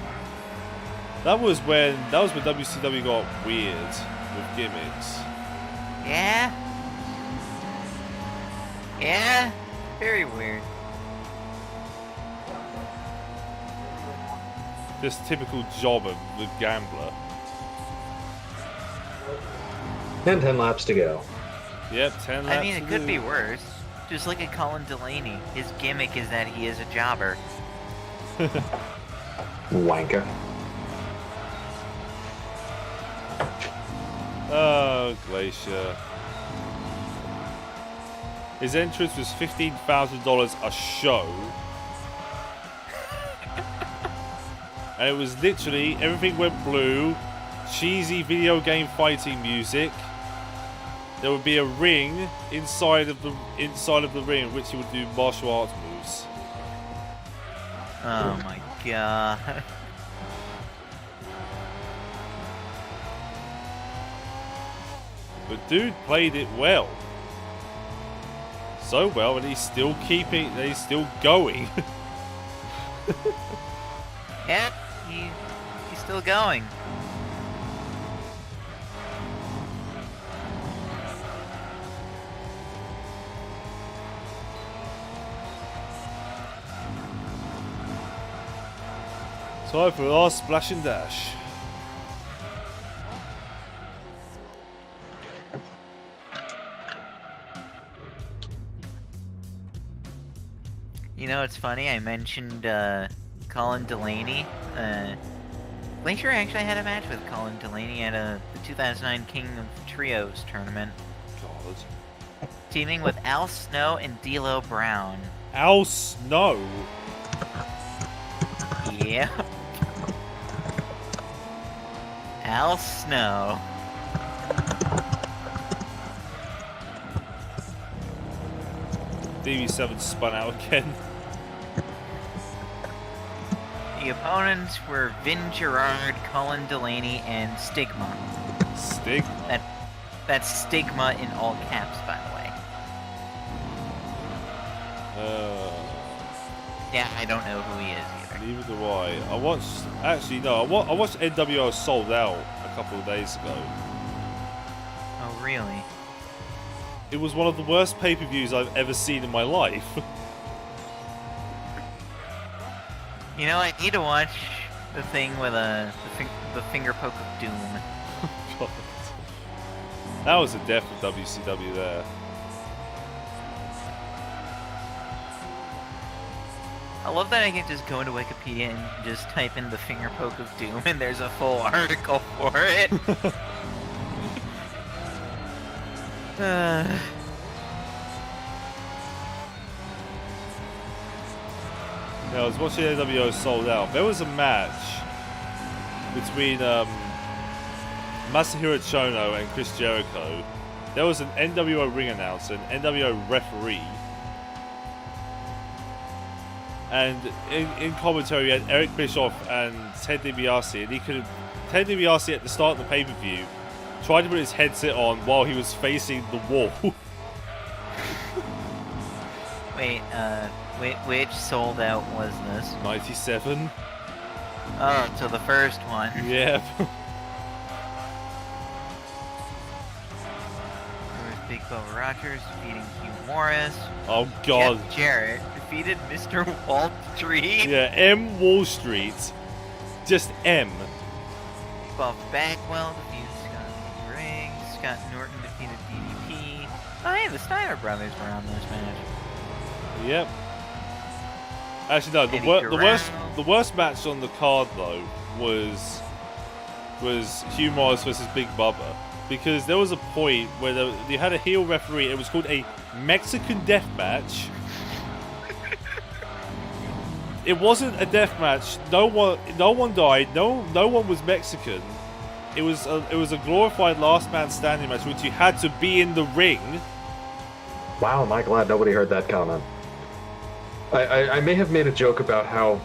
That was when WCW got weird with gimmicks. Yeah? Yeah? Very weird. Just typical jobber with Gambler. And 10 laps to go. Yep, 10 laps. I mean, it to could do. be worse. Just look at Colin Delaney. His gimmick is that he is a jobber. Wanker. Oh, Glacier. His entrance was $15,000 a show. And it was literally, everything went blue, cheesy video game fighting music. There would be a ring inside of the ring in which he would do martial arts moves. Oh my god. But dude played it well. So well, and he's still going. Yeah, he's still going. Time for our splash and dash. You know, it's funny, I mentioned Colin Delaney. Glacier actually had a match with Colin Delaney at the 2009 King of Trios tournament, God. teaming with Al Snow and D'Lo Brown. Al Snow. Yeah. Al Snow. DB7 spun out again. The opponents were Vin Gerard, Colin Delaney, and Stigma. Stigma. That's Stigma in all caps, by the way. Yeah, I don't know who he is either. Neither do I. I watched NWO Sold Out a couple of days ago. Oh, really? It was one of the worst pay-per-views I've ever seen in my life. You know, I need to watch the thing with the finger poke of doom. God. That was a death of WCW there. I love that I can just go into Wikipedia and just type in the finger poke of doom and there's a full article for it. Yeah, I was watching NWO Sold Out. There was a match between Masahiro Chono and Chris Jericho. There was an NWO ring announcer, an NWO referee. And in commentary, we had Eric Bischoff and Ted DiBiase. And Ted DiBiase at the start of the pay-per-view tried to put his headset on while he was facing the wall. Wait, which sold out was this? 97. Oh, so the first one. Yeah. There was big Bubba Rogers defeating Hugh Morris. Oh God. Jeff Jarrett defeated Mr. Wall Street. Yeah, M Wall Street. Just M. Buff Bagwell defeated Scott Riggs. Scott Norton defeated DDP. Oh, hey, the Steiner brothers were on this match. Yep. Actually, no. The worst match on the card though was Hugh Morris versus Big Bubba, because there was a point where you had a heel referee. It was called a Mexican death match. It wasn't a death match. No one died. No one was Mexican. It was a glorified last man standing match, which you had to be in the ring. Wow, am I glad nobody heard that comment. I may have made a joke about how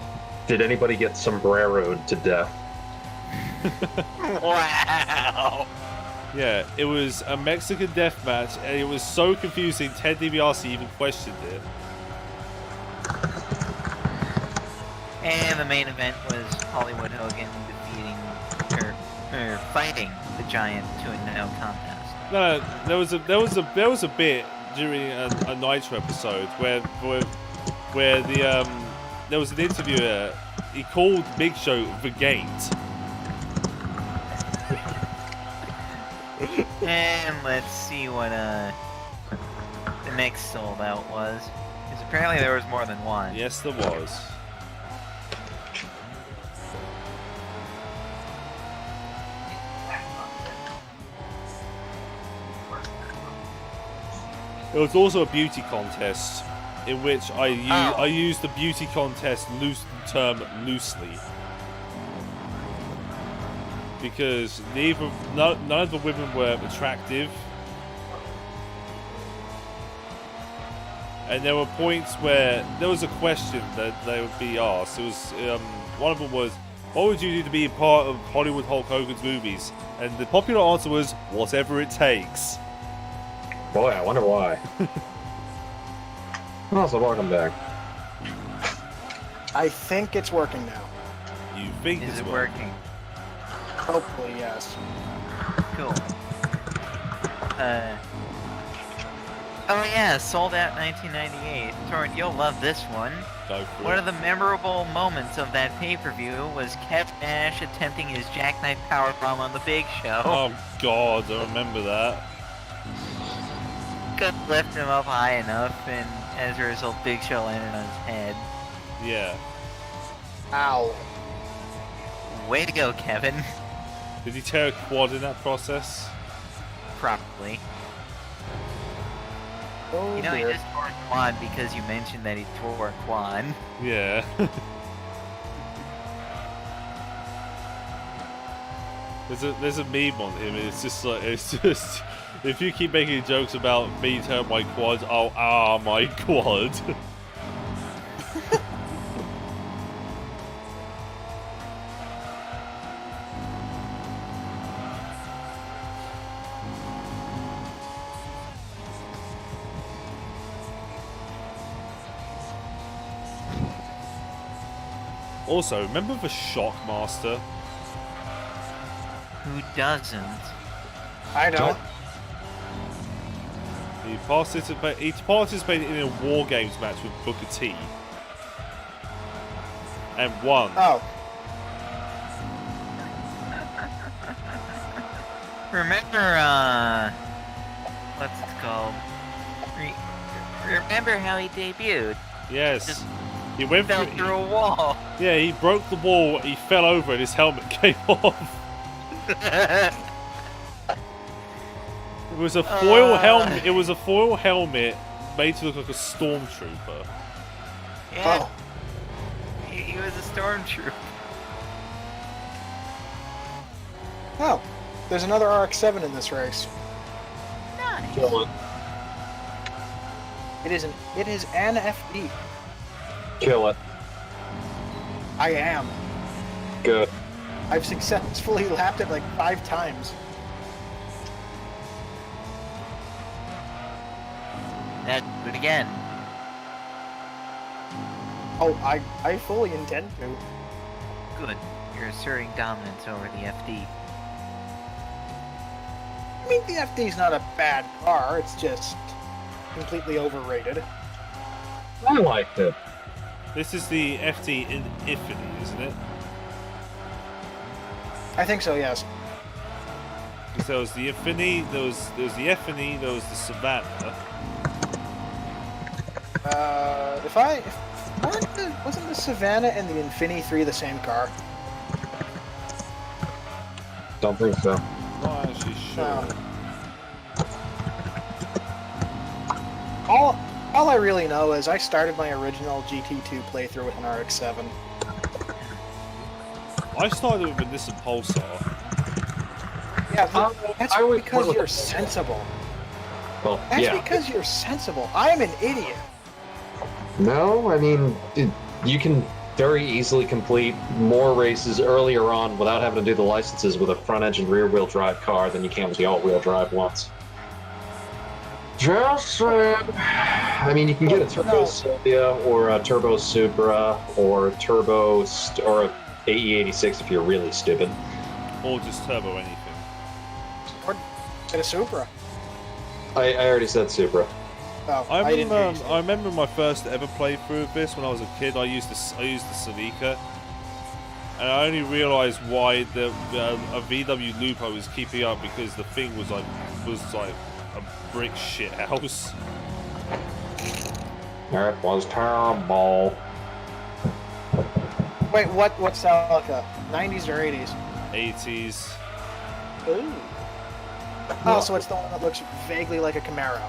did anybody get sombreroed to death. Wow. Yeah, it was a Mexican death match, and it was so confusing. Ted DiBiase even questioned it. And the main event was Hollywood Hogan fighting the Giant to a no contest. No, there was a bit during a Nitro episode where there was an interviewer. He called Big Show the Gate. And let's see what the next sold out was. Because apparently there was more than one. Yes, there was. There was also a beauty contest in which I used the beauty contest term loosely, because none of the women were attractive, and there were points where there was a question that they would be asked. It was one of them was, "What would you do to be part of Hollywood Hulk Hogan's movies?" And the popular answer was, "Whatever it takes." Boy, I wonder why. Also, welcome back. I think it's working now. You think Is it's it working? Hopefully, yes. Cool. Oh yeah, sold out 1998. Torrent, you'll love this one. Go for One it. of the memorable moments of that pay-per-view was Kev Nash attempting his jackknife powerbomb on the Big Show. Oh God, I remember that. Couldn't lift him up high enough, and as a result, Big Show landed on his head. Yeah. Ow. Way to go, Kevin. Did he tear a quad in that process? Probably. Oh, You know, he dear. just tore a quad because you mentioned that he tore a quad. Yeah. There's a meme on him. It's just if you keep making jokes about me tearing my quad, I'll my quad. Also, remember the Shockmaster? Who doesn't? I don't. He participated in a War Games match with Booker T. And won. Oh. Remember, what's it called? Remember how he debuted? Yes. Just He went fell through a wall. Yeah, he broke the wall, he fell over and his helmet came off. It was a foil helmet. It was a foil helmet made to look like a stormtrooper. Yeah, Oh. he was a stormtrooper. Oh. There's another RX-7 in this race. Nice. Kill it. It is an FD. Kill it. I am. Good. I've successfully lapped it like 5 times. That do it again. Oh, I fully intend to. Good. You're asserting dominance over the FD. mean, the FD's not a bad car. It's just completely overrated. I liked it. This is the FD Infinity, isn't it? I think so, yes. Because there was the Infinity, there was the Infinity, there was the Savannah. Wasn't the Savannah and the Infinity 3 the same car? Don't think so. Not actually sure. All I really know is I started my original GT2 playthrough with an RX-7. I started with a Nissan Pulsar. Yeah, that's I would- because you're sensible. Well, That's yeah. because you're sensible. I'm an idiot. No, I mean, you can very easily complete more races earlier on without having to do the licenses with a front-engine rear-wheel drive car than you can with the all-wheel drive ones. Just I mean, you can get a Turbo Silvia or a Turbo Supra or a or a AE86 if you're really stupid. Or just turbo anything. Or get a Supra. I already said Supra. Oh, I didn't hear you remember, say I remember my first ever playthrough of this when I was a kid. I used the Celica, and I only realised why a VW loop I was keeping up because the thing was like a brick shit house. That was terrible. Wait, what's Celica? 90s or 80s? 80s. Ooh. Oh, so it's the one that looks vaguely like a Camaro.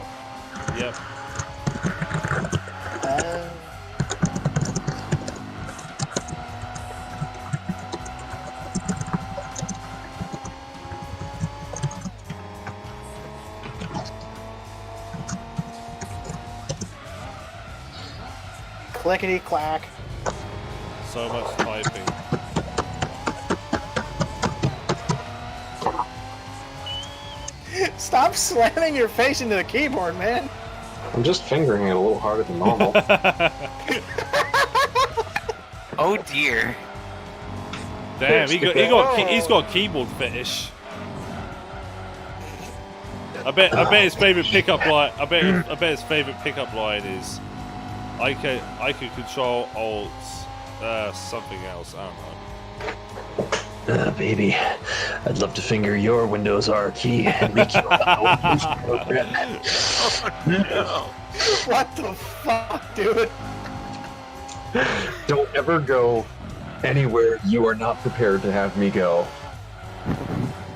Yep. Clickety clack. So much typing. Stop slamming your face into the keyboard, man. I'm just fingering it a little harder than normal. Oh dear. Damn, he's got a keyboard fetish. I bet his favorite pickup line. I bet his favorite pickup line is, I could control alt something else. I don't know. Baby, I'd love to finger your Windows R key and make you a program. No. What the fuck, dude? Don't ever go anywhere you are not prepared to have me go.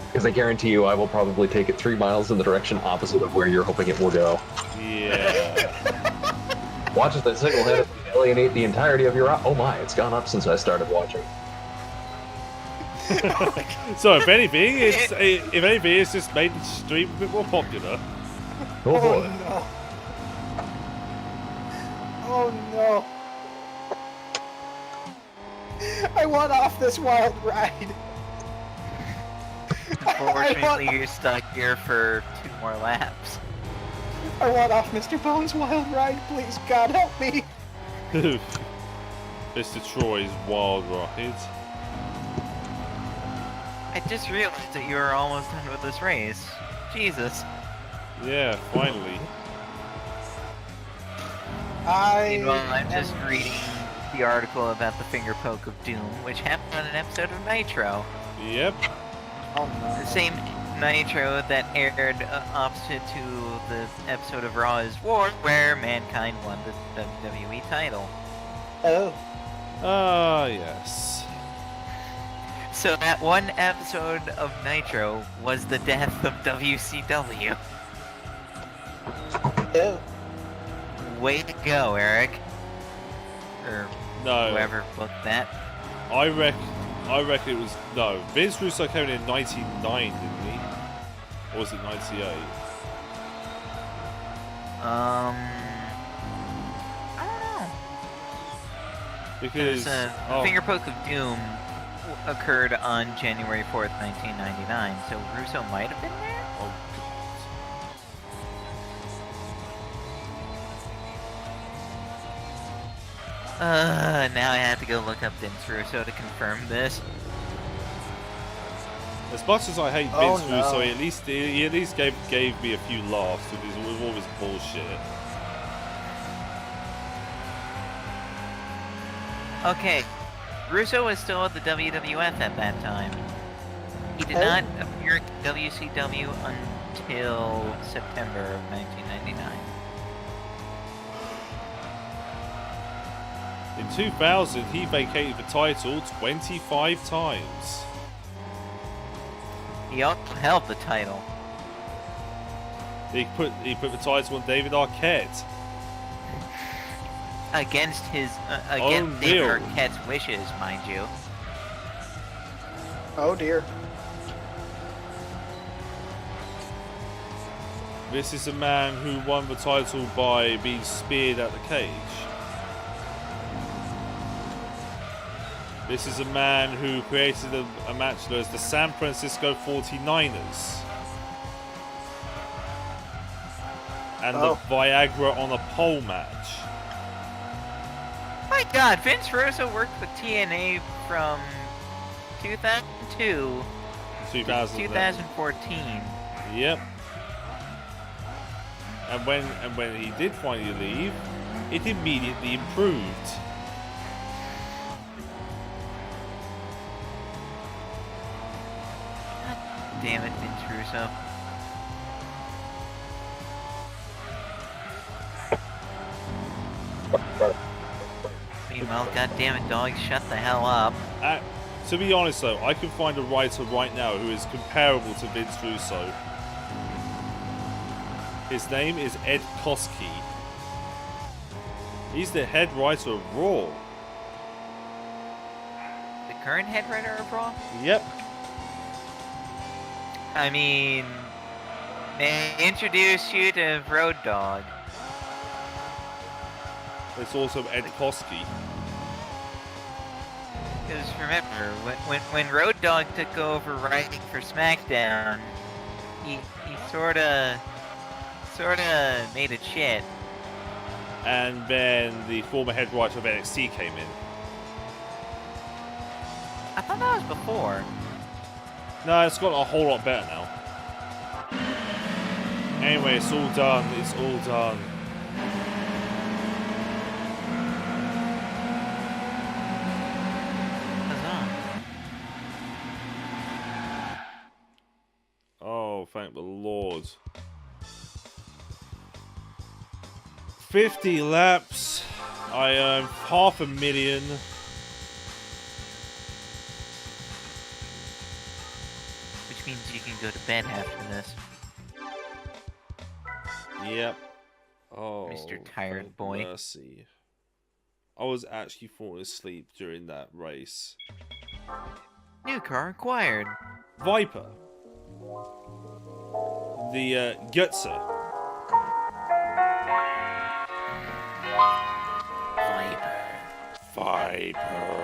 Because I guarantee you I will probably take it 3 miles in the direction opposite of where you're hoping it will go. Yeah. Watch as I single-handedly alienate the entirety of your... Oh my, it's gone up since I started watching. So if anything, it's just made the stream a bit more popular. Oh boy. no. Oh no. I want off this wild ride. Unfortunately, you're stuck here for 2 more laps. I want off Mr. Bones' wild ride. Please, God, help me. Mr. Troy's wild ride. I just realized that you were almost done with this race. Jesus. Yeah, finally. Meanwhile, I'm just reading the article about the finger poke of doom, which happened on an episode of Nitro. Yep. Oh no. The same Nitro that aired opposite to the episode of Raw is War, where Mankind won the WWE title. Oh. Ah, yes. So that one episode of Nitro was the death of WCW. Oh. Way to go, Eric. Or No. whoever booked that. I reckon it was no. Vince Russo came in 99, didn't he? Or was it 98? I don't know. Because The finger poke of doom occurred on January 4th, 1999, so Russo might have been there? Oh Now I have to go look up Vince Russo to confirm this. As much as I hate Oh, Vince no. Russo, he at least gave me a few laughs with all his bullshit. Okay, Russo was still at the WWF at that time. He did Hey. not appear at WCW until September of 1999. In 2000, he vacated the title 25 times. He also held the title. He put the title on David Arquette. Against his, Oh, against David will. Arquette's wishes, mind you. Oh dear. This is a man who won the title by being speared at the cage. This is a man who created a match known as the San Francisco 49ers. And the Viagra on a pole match. My God, Vince Russo worked with TNA from 2002 to 2014. Yep. And when he did finally leave, it immediately improved. Damn it, Vince Russo. Meanwhile, goddammit, dog, shut the hell up. To be honest though, I can find a writer right now who is comparable to Vince Russo. His name is Ed Koskey. He's the head writer of Raw. The current head writer of Raw? Yep. I mean, may I introduce you to Road Dogg? It's also Ed Koskey. Because remember, when Road Dogg took over writing for SmackDown, he sorta made it shit. And then the former head writer of NXT came in. I thought that was before. No, it's got a whole lot better now. Anyway, it's all done. It's all done. Oh, thank the Lord. 50 laps. I earned $500,000. Which means you can go to bed after this. Yep. Oh, Mr. Tired thank Boy. Mercy. I was actually falling asleep during that race. New car acquired. Viper. The Gutser. Viper. Viper.